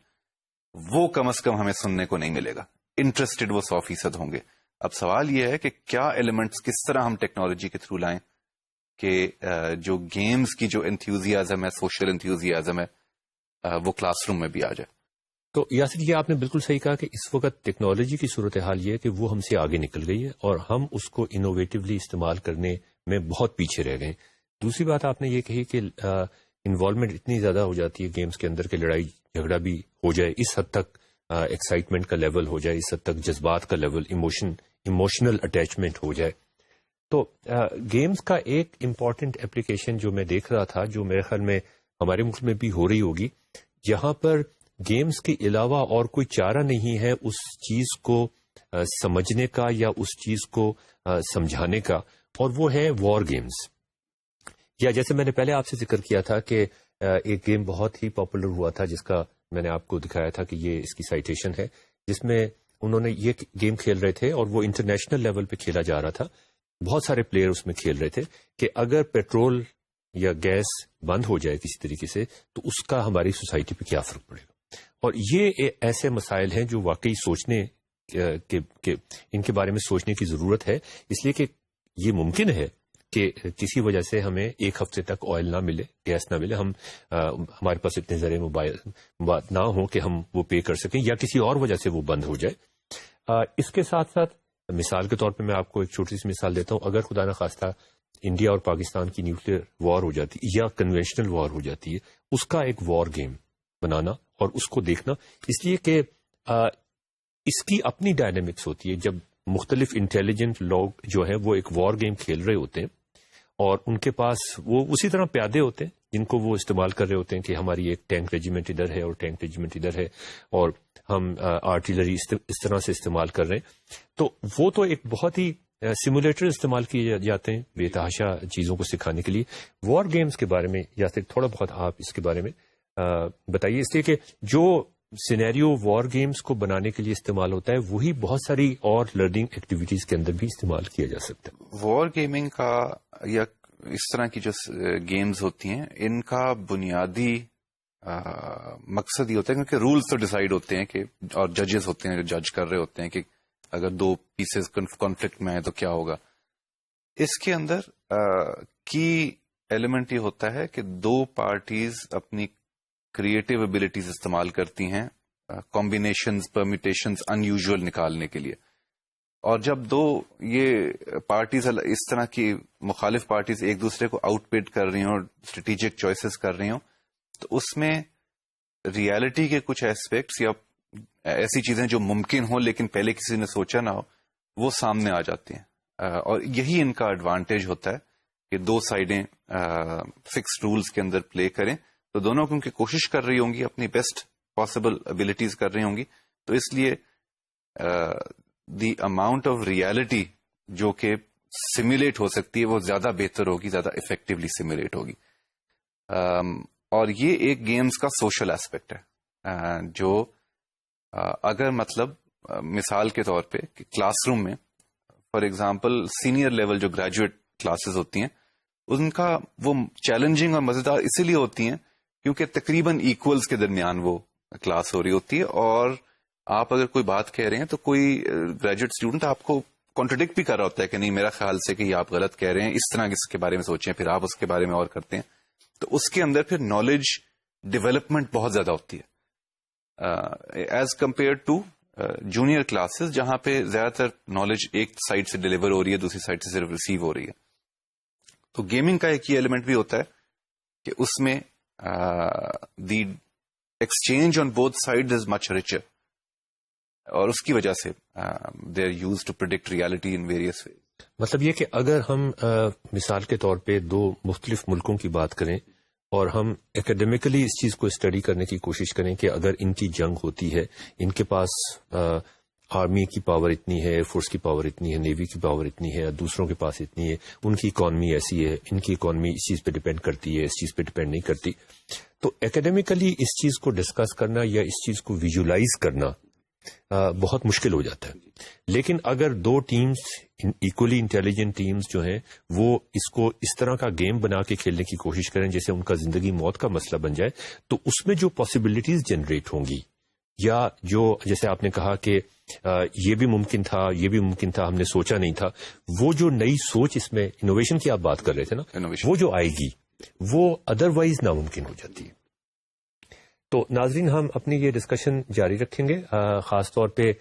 وہ کم از کم ہمیں سننے کو نہیں ملے گا. انٹرسٹڈ وہ 100% ہوں گے. اب سوال یہ ہے کہ کیا ایلیمنٹس کس طرح ہم ٹیکنالوجی کے تھرو لائیں کہ جو گیمز کی جو انتھیوزیازم ہے، سوشل انتھیوزیازم ہے، وہ کلاس روم میں بھی آ جائے. تو یاسر، یہ آپ نے بالکل صحیح کہا کہ اس وقت ٹیکنالوجی کی صورتحال یہ ہے کہ وہ ہم سے آگے نکل گئی ہے اور ہم اس کو انوویٹیولی استعمال کرنے میں بہت پیچھے رہ گئے. دوسری بات آپ نے یہ کہی کہ انوالومنٹ اتنی زیادہ ہو جاتی ہے گیمز کے اندر کہ لڑائی جھگڑا بھی ہو جائے، اس حد تک ایکسائٹمنٹ کا لیول ہو جائے، اس حد تک جذبات کا لیول، ایموشنل اٹیچمنٹ ہو جائے. تو گیمز کا ایک امپورٹنٹ اپلیکیشن جو میں دیکھ رہا تھا، جو میرے خیال میں ہمارے ملک میں بھی ہو رہی ہوگی، جہاں پر گیمز کے علاوہ اور کوئی چارہ نہیں ہے اس چیز کو سمجھنے کا یا اس چیز کو سمجھانے کا، اور وہ ہے وار گیمز. یا جیسے میں نے پہلے آپ سے ذکر کیا تھا کہ ایک گیم بہت ہی پاپولر ہوا تھا جس کا میں نے آپ کو دکھایا تھا کہ یہ اس کی سائٹیشن ہے، جس میں انہوں نے یہ گیم کھیل رہے تھے اور وہ انٹرنیشنل لیول پہ کھیلا جا رہا تھا. بہت سارے پلیئر اس میں کھیل رہے تھے کہ اگر پیٹرول یا گیس بند ہو جائے کسی طریقے سے تو اس کا ہماری سوسائٹی پہ کیا فرق پڑے گا. اور یہ ایسے مسائل ہیں جو واقعی سوچنے کہ ان کے بارے میں سوچنے کی ضرورت ہے، اس لیے کہ یہ ممکن ہے کہ کسی وجہ سے ہمیں ایک ہفتے تک آئل نہ ملے، گیس نہ ملے، ہمارے پاس اتنے ذریعے موبائل نہ ہوں کہ ہم وہ پے کر سکیں، یا کسی اور وجہ سے وہ بند ہو جائے. اس کے ساتھ ساتھ مثال کے طور پہ میں آپ کو ایک چھوٹی سی مثال دیتا ہوں. اگر خدا نخواستہ انڈیا اور پاکستان کی نیوکلیئر وار ہو جاتی یا کنونشنل وار ہو جاتی ہے، اس کا ایک وار گیم بنانا اور اس کو دیکھنا، اس لیے کہ اس کی اپنی ڈائنامکس ہوتی ہے. جب مختلف انٹیلیجنٹ لوگ جو ہیں وہ ایک وار گیم کھیل رہے ہوتے ہیں اور ان کے پاس وہ اسی طرح پیادے ہوتے ہیں جن کو وہ استعمال کر رہے ہوتے ہیں کہ ہماری ایک ٹینک ریجیمنٹ ادھر ہے اور ٹینک ریجیمنٹ ادھر ہے اور ہم آرٹلری اس طرح سے استعمال کر رہے ہیں. تو وہ تو ایک بہت ہی سیمولیٹر استعمال کیے جاتے ہیں بے تحاشا چیزوں کو سکھانے کے لیے. وار گیمز کے بارے میں یا پھر تھوڑا بہت آپ اس کے بارے میں بتائیے، اس لیے کہ جو سینیریو وار گیمز کو بنانے کے لیے استعمال ہوتا ہے وہی بہت ساری اور لرننگ ایکٹیویٹیز کے اندر بھی استعمال کیا جا سکتا ہے. وار گیمنگ کا یا اس طرح کی جو گیمز ہوتی ہیں، ان کا بنیادی مقصد یہ ہوتا ہے کیونکہ رولز تو ڈیسائیڈ ہوتے ہیں کہ اور ججز ہوتے ہیں جو جج کر رہے ہوتے ہیں کہ اگر 2 پیسز کانفلکٹ میں ہیں تو کیا ہوگا. اس کے اندر کی ایلیمنٹ یہ ہوتا ہے کہ 2 پارٹیز اپنی کریٹو ایبلٹیز استعمال کرتی ہیں کمبینیشنز، پرمیٹیشنز ان یوزول نکالنے کے لیے. اور جب 2 یہ پارٹیز اس طرح کی مخالف پارٹیز ایک دوسرے کو آؤٹ پیڈ کر رہی ہوں اور اسٹریٹجک چوائسز کر رہی ہوں، تو اس میں ریالٹی کے کچھ ایسپیکٹس یا ایسی چیزیں جو ممکن ہوں لیکن پہلے کسی نے سوچا نہ ہو، وہ سامنے آ جاتی ہیں. اور یہی ان کا ایڈوانٹیج ہوتا ہے کہ 2 سائڈیں فکس رولز کے اندر پلے کریں تو دونوں کیونکہ کوشش کر رہی ہوں گی، اپنی بیسٹ پاسبل ابیلٹیز کر رہی ہوں گی، تو اس لیے دی اماؤنٹ آف ریالٹی جو کہ سیمولیٹ ہو سکتی ہے وہ زیادہ بہتر ہوگی, زیادہ افیکٹولی سیمولیٹ ہوگی. اور یہ ایک گیمز کا سوشل ایسپیکٹ ہے جو اگر مطلب مثال کے طور پہ کلاس روم میں فار ایگزامپل سینئر لیول جو گریجویٹ کلاسز ہوتی ہیں ان کا وہ چیلنجنگ اور مزیدار اسی لیے ہوتی ہیں کیونکہ تقریباً ایکولز کے درمیان وہ کلاس ہو رہی ہوتی ہے, اور آپ اگر کوئی بات کہہ رہے ہیں تو کوئی گریجویٹ اسٹوڈنٹ آپ کو کانٹرڈکٹ بھی کر رہا ہوتا ہے کہ نہیں میرا خیال سے کہ یہ آپ غلط کہہ رہے ہیں, اس طرح اس کے بارے میں سوچیں, پھر آپ اس کے بارے میں اور کرتے ہیں. تو اس کے اندر پھر نالج ڈیولپمنٹ بہت زیادہ ہوتی ہے as compare to junior classes جہاں پہ زیادہ تر نالج ایک سائڈ سے ڈلیور ہو رہی ہے, دوسری سائڈ سے صرف ریسیو ہو رہی ہے. تو گیمنگ کا ایک یہ ایلیمنٹ بھی ہوتا ہے کہ اس میں the exchange on both side is much richer, اور اس کی وجہ سے they are used to predict reality in various ways. مطلب یہ کہ اگر ہم مثال کے طور پہ دو مختلف ملکوں کی بات کریں اور ہم اکیڈیمکلی اس چیز کو اسٹڈی کرنے کی کوشش کریں کہ اگر ان کی جنگ ہوتی ہے, ان کے پاس آرمی کی پاور اتنی ہے, ایئر فورس کی پاور اتنی ہے, نیوی کی پاور اتنی ہے, دوسروں کے پاس اتنی ہے, ان کی اکانومی ایسی ہے, ان کی اکانومی اس چیز پہ ڈیپینڈ کرتی ہے, اس چیز پہ ڈیپینڈ نہیں کرتی, تو اکیڈیمکلی اس چیز کو ڈسکس کرنا یا اس چیز کو ویژولائز کرنا بہت مشکل ہو جاتا ہے. لیکن اگر دو ٹیمز ایکولی انٹیلیجنٹ ٹیمز جو ہیں وہ اس کو اس طرح کا گیم بنا کے کھیلنے کی کوشش کریں جیسے ان کا زندگی موت کا مسئلہ بن جائے, تو اس میں جو پاسبلٹیز جنریٹ ہوں گی, یا جو جیسے آپ نے کہا کہ یہ بھی ممکن تھا, یہ بھی ممکن تھا, ہم نے سوچا نہیں تھا, وہ جو نئی سوچ اس میں انوویشن کی آپ بات کر رہے تھے نا, وہ جو آئے گی وہ ادروائز ناممکن ہو جاتی ہے. تو ناظرین ہم اپنی یہ ڈسکشن جاری رکھیں گے, خاص طور پہ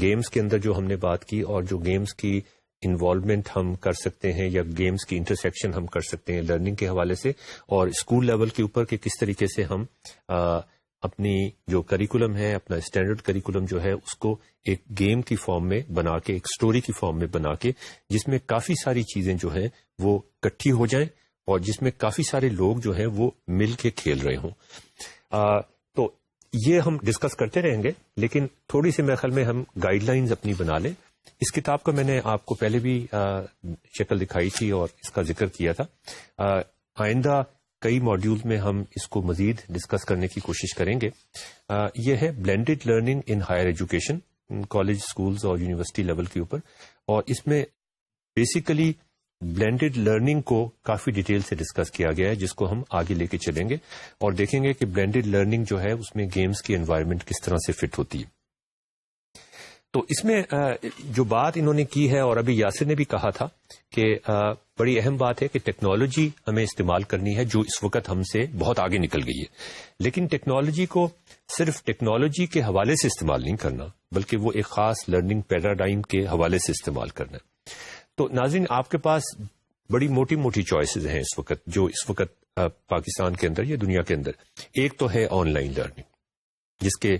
گیمز کے اندر جو ہم نے بات کی اور جو گیمز کی انوالومنٹ ہم کر سکتے ہیں یا گیمز کی انٹرسیکشن ہم کر سکتے ہیں لرننگ کے حوالے سے, اور اسکول لیول کے اوپر کہ کس طریقے سے ہم اپنی جو کریکولم ہے, اپنا اسٹینڈرڈ کریکولم جو ہے اس کو ایک گیم کی فارم میں بنا کے, ایک سٹوری کی فارم میں بنا کے, جس میں کافی ساری چیزیں جو ہیں وہ اکٹھی ہو جائیں اور جس میں کافی سارے لوگ جو ہیں وہ مل کے کھیل رہے ہوں. تو یہ ہم ڈسکس کرتے رہیں گے, لیکن تھوڑی سی میرے خیال میں ہم گائیڈ لائنز اپنی بنا لیں. اس کتاب کا میں نے آپ کو پہلے بھی شکل دکھائی تھی اور اس کا ذکر کیا تھا. آئندہ کئی ماڈیول میں ہم اس کو مزید ڈسکس کرنے کی کوشش کریں گے. یہ ہے blended learning in higher education, college, schools اور یونیورسٹی لیول کے اوپر, اور اس میں بیسیکلی بلینڈڈ لرننگ کو کافی ڈیٹیل سے ڈسکس کیا گیا ہے جس کو ہم آگے لے کے چلیں گے اور دیکھیں گے کہ بلینڈڈ لرننگ جو ہے اس میں گیمز کی انوائرمنٹ کس طرح سے فٹ ہوتی ہے. تو اس میں جو بات انہوں نے کی ہے, اور ابھی یاسر نے بھی کہا تھا کہ بڑی اہم بات ہے کہ ٹیکنالوجی ہمیں استعمال کرنی ہے جو اس وقت ہم سے بہت آگے نکل گئی ہے, لیکن ٹیکنالوجی کو صرف ٹیکنالوجی کے حوالے سے استعمال نہیں کرنا بلکہ وہ ایک خاص لرننگ پیراڈائم کے حوالے سے استعمال کرنا ہے. تو ناظرین آپ کے پاس بڑی موٹی موٹی چوائسز ہیں اس وقت, جو اس وقت پاکستان کے اندر یا دنیا کے اندر. ایک تو ہے آن لائن لرننگ, جس کے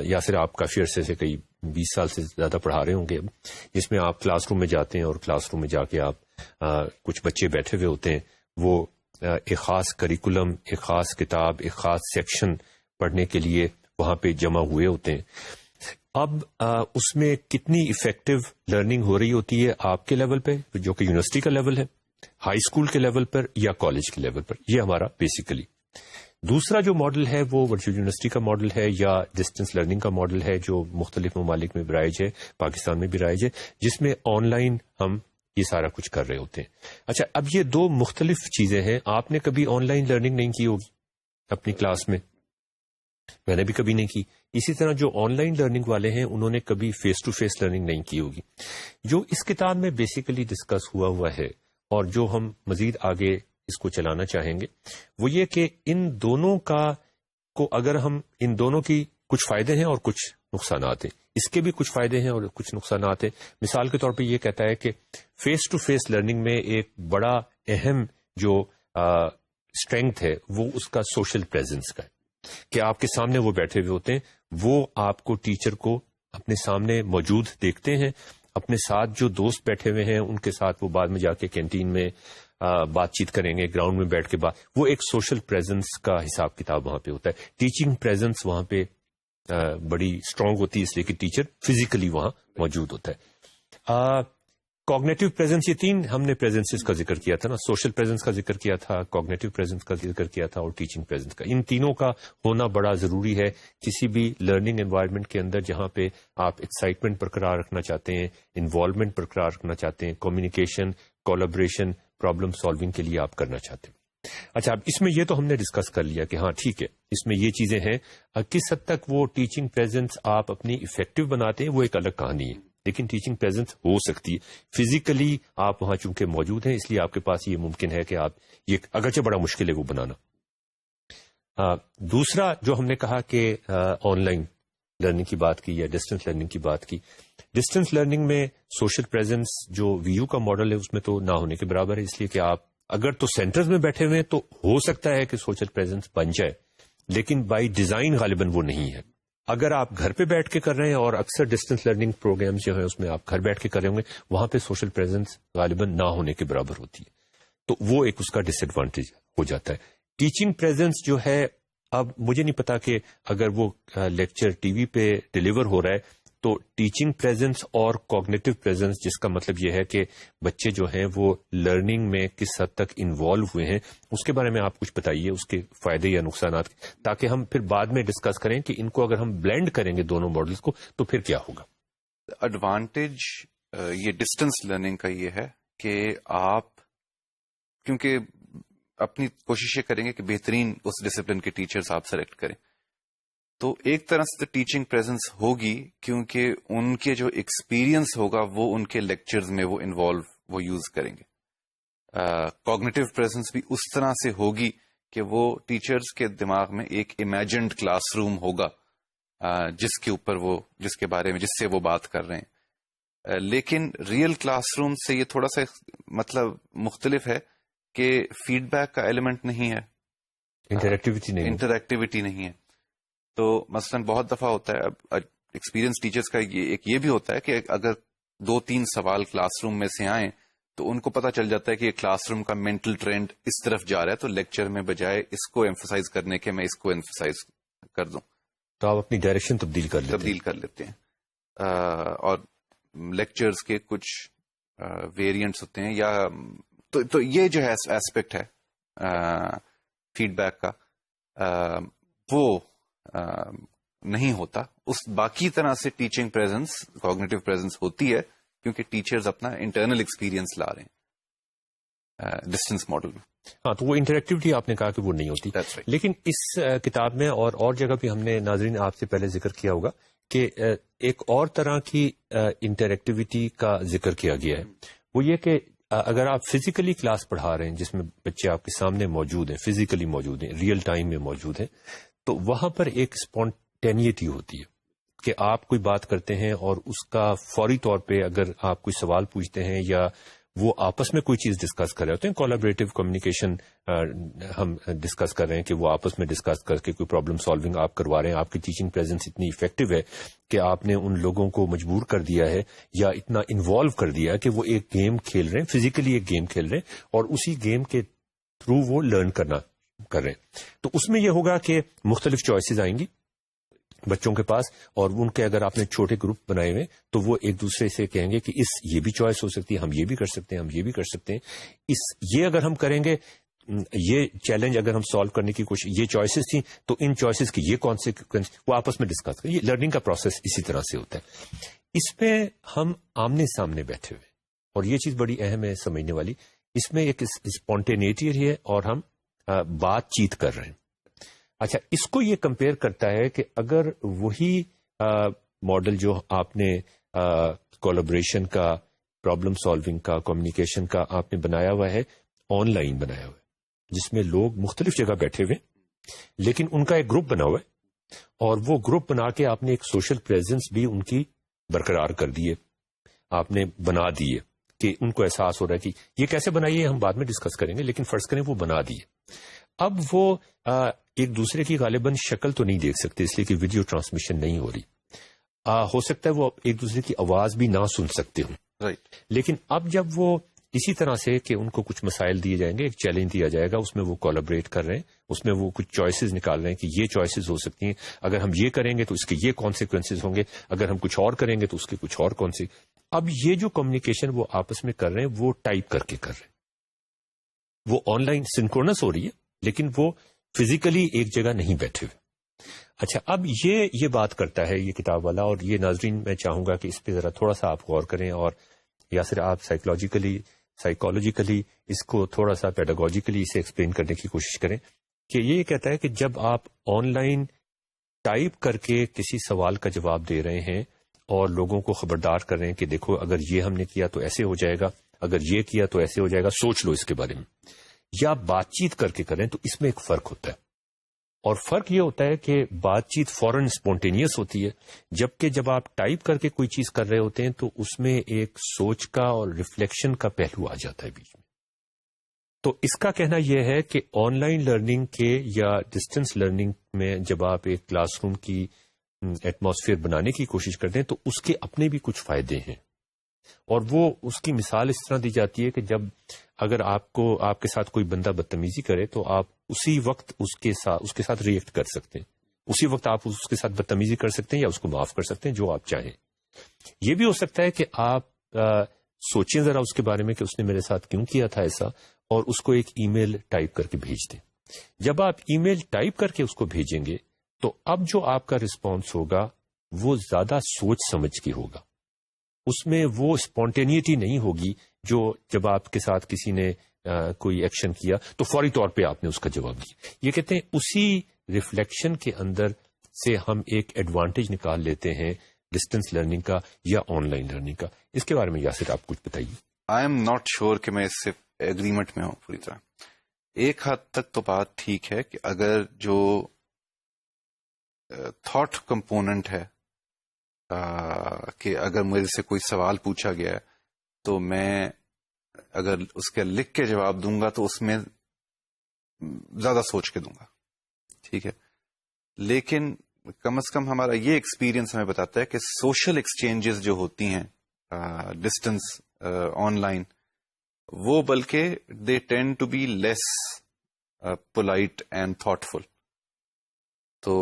یاسر آپ کافی عرصے سے کئی 20 سال سے زیادہ پڑھا رہے ہوں گے, جس میں آپ کلاس روم میں جاتے ہیں اور کلاس روم میں جا کے آپ کچھ بچے بیٹھے ہوئے ہوتے ہیں, وہ ایک خاص کریکولم, ایک خاص کتاب, ایک خاص سیکشن پڑھنے کے لیے وہاں پہ جمع ہوئے ہوتے ہیں. اب اس میں کتنی افیکٹو لرننگ ہو رہی ہوتی ہے آپ کے لیول پہ, جو کہ یونیورسٹی کا لیول ہے, ہائی اسکول کے لیول پر یا کالج کے لیول پر, یہ ہمارا بیسیکلی. دوسرا جو ماڈل ہے وہ ورچوئل یونیورسٹی کا ماڈل ہے یا ڈسٹینس لرننگ کا ماڈل ہے جو مختلف ممالک میں بھی رائج ہے, پاکستان میں بھی رائج ہے, جس میں آن لائن ہم یہ سارا کچھ کر رہے ہوتے ہیں. اچھا, اب یہ دو مختلف چیزیں ہیں. آپ نے کبھی آن لائن لرننگ نہیں کی ہوگی اپنی کلاس میں, میں نے بھی کبھی نہیں کی. اسی طرح جو آن لائن لرننگ والے ہیں انہوں نے کبھی فیس ٹو فیس لرننگ نہیں کی ہوگی. جو اس کتاب میں بیسیکلی ڈسکس ہوا ہے اور جو ہم مزید آگے اس کو چلانا چاہیں گے وہ یہ کہ ان دونوں کا کو اگر ہم ان دونوں کی کچھ فائدے ہیں اور کچھ نقصانات ہیں, اس کے بھی کچھ فائدے ہیں اور کچھ نقصانات ہیں. مثال کے طور پہ یہ کہتا ہے کہ فیس ٹو فیس لرننگ میں ایک بڑا اہم جو اسٹرینگتھ ہے وہ اس کا سوشل پریزنس کا ہے, کہ آپ کے سامنے وہ بیٹھے ہوئے ہوتے ہیں, وہ آپ کو ٹیچر کو اپنے سامنے موجود دیکھتے ہیں, اپنے ساتھ جو دوست بیٹھے ہوئے ہیں ان کے ساتھ وہ بعد میں جا کے کینٹین میں بات چیت کریں گے, گراؤنڈ میں بیٹھ کے وہ ایک سوشل پریزنس کا حساب کتاب وہاں پہ ہوتا ہے. ٹیچنگ پریزنس وہاں پہ بڑی اسٹرانگ ہوتی ہے، اس لیے کہ ٹیچر فزیکلی وہاں موجود ہوتا ہے. کوگنیٹو پریزنس، یہ 3 ہم نے پریزنسز کا ذکر کیا تھا نا، سوشل پریزنس کا ذکر کیا تھا، کوگنیٹو پریزنس کا ذکر کیا تھا، اور ٹیچنگ پریزنس کا. ان تینوں کا ہونا بڑا ضروری ہے کسی بھی لرننگ انوائرمنٹ کے اندر، جہاں پہ آپ ایکسائٹمنٹ برقرار رکھنا چاہتے ہیں، انوالومنٹ برقرار رکھنا چاہتے ہیں، کمیونیکیشن، کولابریشن، پرابلم سالونگ کے لیے آپ کرنا چاہتے ہیں. اچھا، اب اس میں یہ تو ہم نے ڈسکس کر لیا کہ ہاں ٹھیک ہے، اس میں یہ چیزیں ہیں. کس حد تک وہ ٹیچنگ پریزنس آپ اپنی افیکٹو بناتے ہیں وہ ایک الگ کہانی ہے، لیکن ٹیچنگ پریزنس ہو سکتی ہے. فزیکلی آپ وہاں چونکہ موجود ہیں، اس لیے آپ کے پاس یہ ممکن ہے کہ آپ یہ، اگرچہ بڑا مشکل ہے وہ بنانا. دوسرا جو ہم نے کہا کہ آن لائن لرننگ کی بات کی یا ڈسٹینس لرننگ کی بات کی، ڈسٹینس لرننگ میں سوشل پریزنس جو وی یو کا ماڈل ہے اس میں تو نہ ہونے کے برابر ہے، اس لیے کہ آپ اگر تو سینٹرز میں بیٹھے ہوئے ہیں تو ہو سکتا ہے کہ سوشل پریزنس بن جائے، لیکن بائی ڈیزائن غالباً وہ نہیں ہے. اگر آپ گھر پہ بیٹھ کے کر رہے ہیں، اور اکثر ڈسٹینس لرننگ پروگرامز جو ہیں اس میں آپ گھر بیٹھ کے کر رہے ہوں گے، وہاں پہ سوشل پریزنس غالباً نہ ہونے کے برابر ہوتی ہے، تو وہ ایک اس کا ڈس ایڈوانٹیج ہو جاتا ہے. ٹیچنگ پریزنس جو ہے، اب مجھے نہیں پتا کہ اگر وہ لیکچر ٹی وی پہ ڈیلیور ہو رہا ہے تو ٹیچنگ پریزنس اور کوگنیٹو پریزنس، جس کا مطلب یہ ہے کہ بچے جو ہیں وہ لرننگ میں کس حد تک انوالو ہوئے ہیں، اس کے بارے میں آپ کچھ بتائیے، اس کے فائدے یا نقصانات، تاکہ ہم پھر بعد میں ڈسکس کریں کہ ان کو اگر ہم بلینڈ کریں گے دونوں ماڈلز کو تو پھر کیا ہوگا. ایڈوانٹیج یہ ڈسٹینس لرننگ کا یہ ہے کہ آپ کیونکہ اپنی کوشش یہ کریں گے کہ بہترین اس ڈسپلن کے ٹیچرز آپ سلیکٹ کریں، تو ایک طرح سے ٹیچنگ پریزنس ہوگی، کیونکہ ان کے جو ایکسپیرینس ہوگا وہ ان کے لیکچرز میں وہ انوالو وہ یوز کریں گے. کوگنیٹو پریزنس بھی اس طرح سے ہوگی کہ وہ ٹیچرز کے دماغ میں ایک امیجنڈ کلاس روم ہوگا جس کے اوپر وہ، جس کے بارے میں، جس سے وہ بات کر رہے ہیں. لیکن ریئل کلاس روم سے یہ تھوڑا سا مطلب مختلف ہے کہ فیڈ بیک کا ایلیمنٹ نہیں ہے، انٹریکٹیوٹی نہیں ہے. تو مثلا بہت دفعہ ہوتا ہے، اب ایکسپیرینس ٹیچرز کا یہ بھی ہوتا ہے کہ اگر 2-3 سوال کلاس روم میں سے آئیں تو ان کو پتہ چل جاتا ہے کہ یہ کلاس روم کا مینٹل ٹرینڈ اس طرف جا رہا ہے، تو لیکچر میں بجائے اس کو ایمفسائز کرنے کے میں اس کو ایمفسائز کر دوں، تو آپ اپنی ڈائریکشن تبدیل کر لیتے ہیں. اور لیکچرز کے کچھ ویریئنٹس ہوتے ہیں، یا تو یہ جو ہے ایسپیکٹ ہے فیڈ بیک کا، وہ نہیں ہوتا. اس باقی طرح سے ٹیچنگ پریزنس، کوگنیٹو پریزنس ہوتی ہے کیونکہ ٹیچرز اپنا انٹرنل ایکسپیرینس لا رہے ہیں ڈسٹینس ماڈل میں. ہاں، تو وہ انٹریکٹیوٹی آپ نے کہا کہ وہ نہیں ہوتی. لیکن اس کتاب میں اور جگہ بھی ہم نے ناظرین آپ سے پہلے ذکر کیا ہوگا کہ ایک اور طرح کی انٹریکٹیوٹی کا ذکر کیا گیا ہے، وہ یہ کہ اگر آپ فزیکلی کلاس پڑھا رہے ہیں جس میں بچے آپ کے سامنے موجود ہیں، فزیکلی موجود ہیں، ریئل ٹائم میں موجود ہیں، تو وہاں پر ایک اسپونٹینیٹی ہوتی ہے کہ آپ کوئی بات کرتے ہیں اور اس کا فوری طور پہ اگر آپ کوئی سوال پوچھتے ہیں یا وہ آپس میں کوئی چیز ڈسکس کر رہے ہوتے ہیں، کولیبریٹو کمیونیکیشن ہم ڈسکس کر رہے ہیں کہ وہ آپس میں ڈسکس کر کے کوئی پرابلم سالونگ آپ کروا رہے ہیں. آپ کی ٹیچنگ پریزنس اتنی افیکٹو ہے کہ آپ نے ان لوگوں کو مجبور کر دیا ہے یا اتنا انوالو کر دیا کہ وہ ایک گیم کھیل رہے ہیں، فزیکلی ایک گیم کھیل رہے ہیں، اور اسی گیم کے تھرو وہ لرن کر رہے ہیں. تو اس میں یہ ہوگا کہ مختلف چوائسیز آئیں گی بچوں کے پاس، اور ان کے اگر آپ نے چھوٹے گروپ بنائے ہوئے تو وہ ایک دوسرے سے کہیں گے کہ یہ بھی چوائس ہو سکتی ہے، ہم یہ بھی کر سکتے ہیں، ہم یہ بھی کر سکتے ہیں. یہ اگر ہم کریں گے، یہ چیلنج اگر ہم سالو کرنے کی کوشش، یہ چوائسیز تھیں تو ان چوائسیز کی یہ کانسیکوینس وہ آپس میں ڈسکس کریں. یہ لرننگ کا پروسیس اسی طرح سے ہوتا ہے. اس پہ ہم آمنے سامنے بیٹھے ہوئے، اور یہ چیز بڑی اہم ہے سمجھنے والی، اس میں ایک اسپونٹینیٹی ہے اور ہم بات چیت کر رہے ہیں. اچھا، اس کو یہ کمپیئر کرتا ہے کہ اگر وہی ماڈل جو آپ نے کولیبریشن کا، پرابلم سالونگ کا، کمیونیکیشن کا آپ نے بنایا ہوا ہے، آن لائن بنایا ہوا ہے، جس میں لوگ مختلف جگہ بیٹھے ہوئے لیکن ان کا ایک گروپ بنا ہوا ہے، اور وہ گروپ بنا کے آپ نے ایک سوشل پریزنس بھی ان کی برقرار کر دی ہے، آپ نے بنا دی ہے کہ ان کو احساس ہو رہا ہے کہ یہ کیسے بنائیے ہم بعد میں ڈسکس کریں گے، لیکن فرض کریں وہ بنا دیے. اب وہ ایک دوسرے کی غالباً شکل تو نہیں دیکھ سکتے اس لیے کہ ویڈیو ٹرانسمیشن نہیں ہو رہی، ہو سکتا ہے وہ ایک دوسرے کی آواز بھی نہ سن سکتے ہوں، رائٹ. لیکن اب جب وہ اسی طرح سے کہ ان کو کچھ مسائل دیے جائیں گے, ایک چیلنج دیا جائے گا, اس میں وہ کولابریٹ کر رہے ہیں, اس میں وہ کچھ چوائسیز نکال رہے ہیں کہ یہ چوائسیز ہو سکتی ہیں, اگر ہم یہ کریں گے تو اس کے یہ کانسیکوینسز ہوں گے, اگر ہم کچھ اور کریں گے تو اس کے کچھ اور اب یہ جو کمیونیکیشن وہ آپس میں کر رہے ہیں وہ ٹائپ کر کے کر رہے ہیں, وہ آن لائن سنکرونس ہو رہی ہے لیکن وہ فزیکلی ایک جگہ نہیں بیٹھے ہوئے. اچھا, اب یہ بات کرتا ہے یہ کتاب والا, اور یہ ناظرین میں چاہوں گا کہ اس پہ ذرا تھوڑا سا آپ غور کریں, اور یا پھر آپ سائیکولوجیکلی اس کو تھوڑا سا پیڈاگوجیکلی اسے ایکسپلین کرنے کی کوشش کریں کہ یہ کہتا ہے کہ جب آپ آن لائن ٹائپ کر کے کسی سوال کا جواب دے رہے ہیں اور لوگوں کو خبردار کر رہے ہیں کہ دیکھو اگر یہ ہم نے کیا تو ایسے ہو جائے گا, اگر یہ کیا تو ایسے ہو جائے گا, سوچ لو اس کے بارے میں, یا بات چیت کر کے کریں, تو اس میں ایک فرق ہوتا ہے. اور فرق یہ ہوتا ہے کہ بات چیت فوراً اسپونٹینیس ہوتی ہے, جبکہ جب آپ ٹائپ کر کے کوئی چیز کر رہے ہوتے ہیں تو اس میں ایک سوچ کا اور ریفلیکشن کا پہلو آ جاتا ہے بیچ میں. تو اس کا کہنا یہ ہے کہ آن لائن لرننگ کے یا ڈسٹینس لرننگ میں جب آپ ایک کلاس روم کی ایٹماسفیئر بنانے کی کوشش کرتے ہیں تو اس کے اپنے بھی کچھ فائدے ہیں, اور وہ اس کی مثال اس طرح دی جاتی ہے کہ جب اگر آپ کے ساتھ کوئی بندہ بدتمیزی کرے تو آپ اسی وقت اس کے ساتھ ریئیکٹ کر سکتے ہیں, اسی وقت آپ اس کے ساتھ بدتمیزی کر سکتے ہیں یا اس کو معاف کر سکتے ہیں, جو آپ چاہیں. یہ بھی ہو سکتا ہے کہ آپ سوچیں ذرا اس کے بارے میں کہ اس نے میرے ساتھ کیوں کیا تھا ایسا, اور اس کو ایک ای میل ٹائپ کر کے بھیج دیں. جب آپ ای میل ٹائپ کر کے اس کو بھیجیں گے تو اب جو آپ کا رسپانس ہوگا وہ زیادہ سوچ سمجھ کے ہوگا, اس میں وہ اسپونٹینیٹی نہیں ہوگی جو جب آپ کے ساتھ کسی نے کوئی ایکشن کیا تو فوری طور پہ آپ نے اس کا جواب دیا. یہ کہتے ہیں اسی ریفلیکشن کے اندر سے ہم ایک ایڈوانٹیج نکال لیتے ہیں ڈسٹینس لرننگ کا یا آن لائن لرننگ کا. اس کے بارے میں یاسر آپ کچھ بتائیے. آئی ایم ناٹ شیور کہ میں اس سے ایگریمنٹ میں ہوں پوری طرح. ایک حد تک تو بات ٹھیک ہے کہ اگر جو تھاٹ کمپوننٹ ہے کہ اگر مجھے سے کوئی سوال پوچھا گیا ہے تو میں اگر اس کا لکھ کے جواب دوں گا تو اس میں زیادہ سوچ کے دوں گا, ٹھیک ہے. لیکن کم از کم ہمارا یہ ایکسپیرینس ہمیں بتاتا ہے کہ سوشل ایکسچینجز جو ہوتی ہیں ڈسٹینس آن لائن, وہ بلکہ they tend to be less polite and thoughtful. تو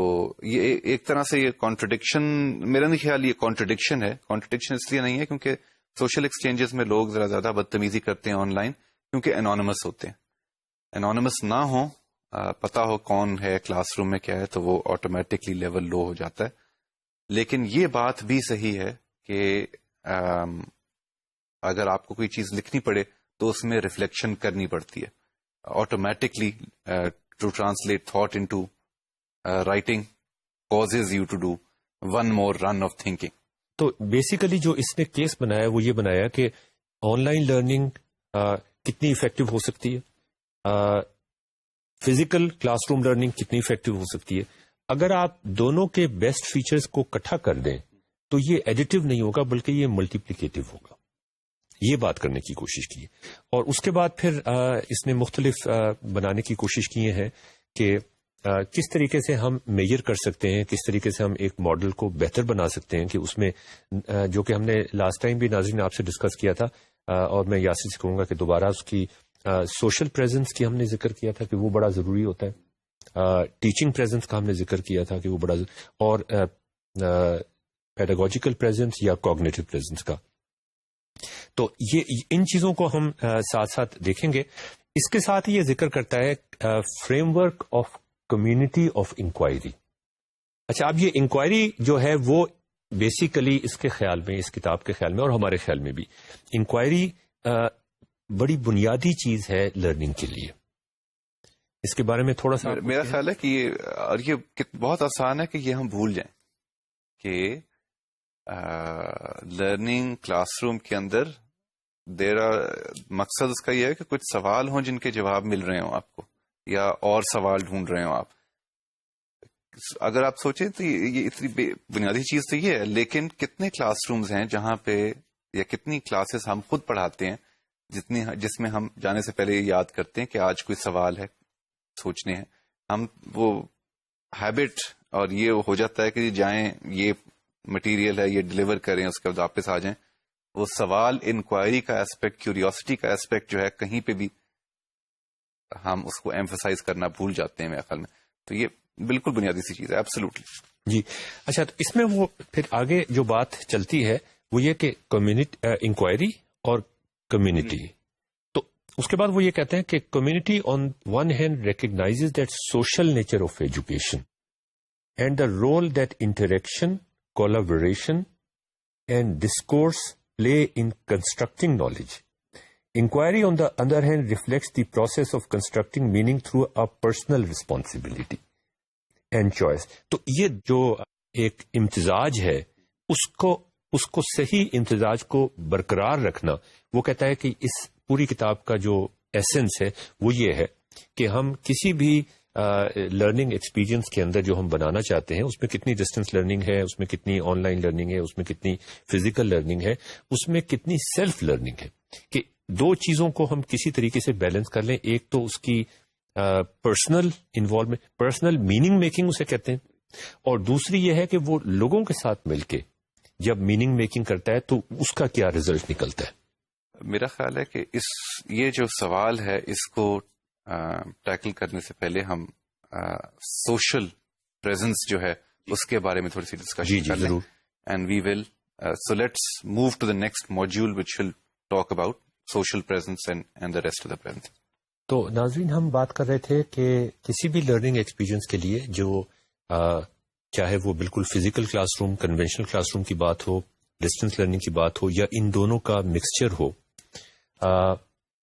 یہ ایک طرح سے یہ کانٹرڈکشن, میرا نہیں خیال یہ کانٹرڈکشن ہے. کانٹرڈکشن اس لیے نہیں ہے کیونکہ سوشل ایکسچینجز میں لوگ ذرا زیادہ بدتمیزی کرتے ہیں آن لائن, کیونکہ انانیمس ہوتے ہیں. انانیمس نہ ہو, پتا ہو کون ہے کلاس روم میں کیا ہے, تو وہ آٹومیٹکلی لیول لو ہو جاتا ہے. لیکن یہ بات بھی صحیح ہے کہ اگر آپ کو کوئی چیز لکھنی پڑے تو اس میں ریفلیکشن کرنی پڑتی ہے automatically. To translate thought into writing causes you to do one more run of thinking. تو بیسیکلی جو اس نے کیس بنایا وہ یہ بنایا کہ آن لائن لرننگ کتنی افیکٹو ہو سکتی ہے, فزیکل کلاس روم لرننگ کتنی افیکٹو ہو سکتی ہے. اگر آپ دونوں کے بیسٹ فیچرز کو اکٹھا کر دیں تو یہ ایڈیٹو نہیں ہوگا بلکہ یہ ملٹیپلیکیٹو ہوگا. یہ بات کرنے کی کوشش کی, اور اس کے بعد پھر اس نے مختلف بنانے کی کوشش کی ہے کہ کس طریقے سے ہم میجر کر سکتے ہیں, کس طریقے سے ہم ایک ماڈل کو بہتر بنا سکتے ہیں کہ اس میں جو کہ ہم نے لاسٹ ٹائم بھی ناظرین آپ سے ڈسکس کیا تھا, اور میں یاسر سے کہوں گا کہ دوبارہ اس کی سوشل پریزنس کی ہم نے ذکر کیا تھا کہ وہ بڑا ضروری ہوتا ہے, ٹیچنگ پریزنس کا ہم نے ذکر کیا تھا کہ وہ بڑا, اور پیڈاگوجیکل پریزنس یا کوگنیٹو پریزنس کا. تو یہ ان چیزوں کو ہم ساتھ ساتھ دیکھیں گے. اس کے ساتھ ہی یہ ذکر کرتا ہے framework of community of inquiry. اچھا, اب یہ انکوائری جو ہے وہ بیسیکلی اس کے خیال میں, اس کتاب کے خیال میں اور ہمارے خیال میں بھی, انکوائری بڑی بنیادی چیز ہے لرننگ کے لیے. اس کے بارے میں تھوڑا سا میرا خیال ہے کہ یہ بہت آسان ہے کہ یہ ہم بھول جائیں کہ لرننگ کلاس روم کے اندر مقصد اس کا یہ ہے کہ کچھ سوال ہوں جن کے جواب مل رہے ہوں آپ کو, یا اور سوال ڈھونڈ رہے ہوں آپ. اگر آپ سوچیں تو یہ اتنی بنیادی چیز تو یہ ہے, لیکن کتنے کلاس رومز ہیں جہاں پہ, یا کتنی کلاسز ہم خود پڑھاتے ہیں جس میں ہم جانے سے پہلے یہ یاد کرتے ہیں کہ آج کوئی سوال ہے, سوچنے ہیں. ہم وہ ہیبٹ اور یہ ہو جاتا ہے کہ جائیں, یہ مٹیریل ہے, یہ ڈلیور کریں, اس کے بعد واپس آ جائیں. وہ سوال انکوائری کا ایسپیکٹ, کیوریوسٹی کا ایسپیکٹ جو ہے کہیں پہ بھی ہم اس کو ایمفسائز کرنا بھول جاتے ہیں میرے خیال میں. تو یہ بالکل بنیادی سی چیز ہے, ایبسولوٹلی. جی اچھا, تو اس میں وہ پھر آگے جو بات چلتی ہے وہ یہ کہ کمیونٹی انکوائری اور کمیونٹی. تو اس کے بعد وہ یہ کہتے ہیں کہ community on one hand recognises that social nature of education and the role that interaction, collaboration and discourse play in constructing knowledge. Inquiry, on the other hand, reflects the process of constructing meaning through a personal responsibility and choice. تو یہ جو ایک امتزاج ہے اس کو صحیح امتزاج کو برقرار رکھنا, وہ کہتا ہے کہ اس پوری کتاب کا جو ایسنس ہے وہ یہ ہے کہ ہم کسی بھی لرننگ ایکسپیرینس کے اندر جو ہم بنانا چاہتے ہیں اس میں کتنی ڈسٹینس لرننگ ہے, اس میں کتنی آن لائن لرننگ ہے, اس میں کتنی فزیکل لرننگ ہے, اس میں کتنی سیلف لرننگ ہے, کہ دو چیزوں کو ہم کسی طریقے سے بیلنس کر لیں. ایک تو اس کی personal involvement, personal meaning making اسے کہتے ہیں, اور دوسری یہ ہے کہ وہ لوگوں کے ساتھ مل کے جب میننگ میکنگ کرتا ہے تو اس کا کیا ریزلٹ نکلتا ہے. میرا خیال ہے کہ یہ جو سوال ہے اس کو ٹیکل کرنے سے پہلے ہم سوشل پریزنس جو ہے اس کے بارے میں تھوڑی سی ڈسکشن کر لیں. And we will so let's move to the next module which will talk about social presence and the rest of the presence. تو ناظرین, ہم بات کر رہے تھے کہ کسی بھی لرننگ ایکسپیرینس کے لیے جو چاہے وہ بالکل physical class room, conventional class room کی بات ہو, ڈسٹینس لرننگ کی بات ہو, یا ان دونوں کا مکسچر ہو,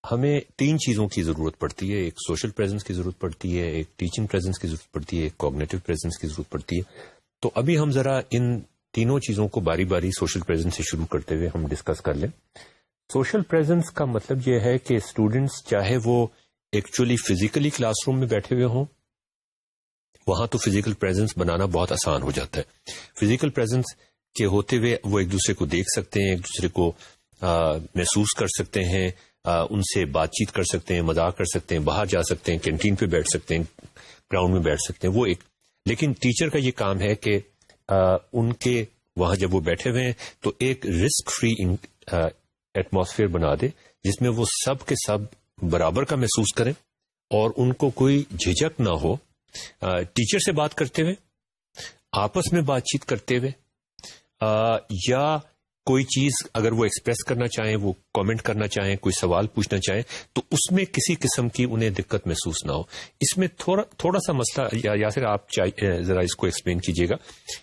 ہمیں تین چیزوں کی ضرورت پڑتی ہے. ایک سوشل پریزنس کی ضرورت پڑتی ہے, ایک ٹیچنگ پریزنس کی ضرورت پڑتی ہے, ایک کوگنیٹو پریزنس کی ضرورت پڑتی ہے. تو ابھی ہم ذرا ان تینوں چیزوں کو باری باری سوشل پریزنس سے شروع کرتے ہوئے ہم ڈسکس کر لیں. سوشل پریزنس کا مطلب یہ ہے کہ اسٹوڈنٹس چاہے وہ ایکچولی فزیکلی کلاس روم میں بیٹھے ہوئے ہوں, وہاں تو فزیکل پریزنس بنانا بہت آسان ہو جاتا ہے. فزیکل پریزنس کے ہوتے ہوئے وہ ایک دوسرے کو دیکھ سکتے ہیں, ایک دوسرے کو محسوس کر سکتے ہیں, ان سے بات چیت کر سکتے ہیں, مذاق کر سکتے ہیں, باہر جا سکتے ہیں, کینٹین پہ بیٹھ سکتے ہیں, گراؤنڈ میں بیٹھ سکتے ہیں, وہ ایک. لیکن ٹیچر کا یہ کام ہے کہ ان کے وہاں جب وہ بیٹھے ہوئے ہیں تو ایک رسک فری ایٹماسفیئر بنا دے جس میں وہ سب کے سب برابر کا محسوس کریں اور ان کو کوئی جھجک نہ ہو ٹیچر سے بات کرتے ہوئے, آپس میں بات چیت کرتے ہوئے, یا کوئی چیز اگر وہ ایکسپریس کرنا چاہیں, وہ کامنٹ کرنا چاہیں, کوئی سوال پوچھنا چاہیں, تو اس میں کسی قسم کی انہیں دقت محسوس نہ ہو. اس میں تھوڑا سا مسئلہ, یا پھر آپ ذرا اس کو ایکسپلین کیجیے گا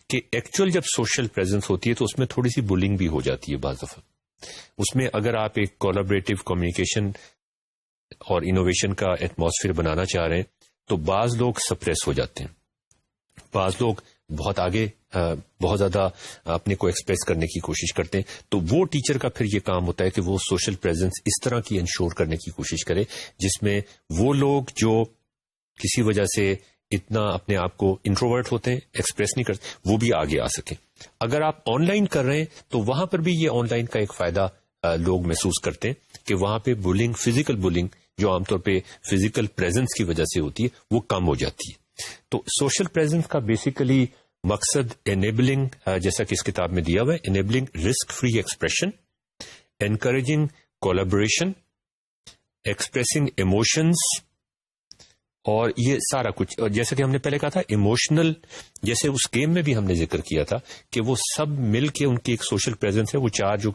کہ ایکچوئل جب سوشل پریزنس ہوتی ہے تو اس میں تھوڑی سی بولنگ بھی ہو جاتی ہے بعض دفعہ. اس میں اگر آپ ایک کولیبریٹو کمیونیکیشن اور انوویشن کا ایٹماسفیئر بنانا چاہ رہے ہیں تو بعض لوگ سپریس ہو جاتے ہیں, بعض لوگ بہت آگے بہت زیادہ اپنے کو ایکسپریس کرنے کی کوشش کرتے ہیں. تو وہ ٹیچر کا پھر یہ کام ہوتا ہے کہ وہ سوشل پریزنس اس طرح کی انشور کرنے کی کوشش کرے جس میں وہ لوگ جو کسی وجہ سے اتنا اپنے آپ کو انٹروورٹ ہوتے ہیں, ایکسپریس نہیں کرتے, وہ بھی آگے آ سکیں. اگر آپ آن لائن کر رہے ہیں تو وہاں پر بھی یہ آن لائن کا ایک فائدہ لوگ محسوس کرتے ہیں کہ وہاں پہ بولنگ, فزیکل بولنگ جو عام طور پہ فزیکل پریزنس کی وجہ سے ہوتی ہے وہ کم ہو جاتی ہے. تو سوشل پریزنس کا بیسیکلی مقصد انیبلنگ, جیسا کہ اس کتاب میں دیا ہوا ہے, enabling risk free expression, encouraging collaboration, expressing emotions, اور یہ سارا کچھ. اور جیسا کہ ہم نے پہلے کہا تھا ایموشنل, جیسے اس گیم میں بھی ہم نے ذکر کیا تھا کہ وہ سب مل کے ان کی ایک سوشل پریزنس ہے. وہ چار جو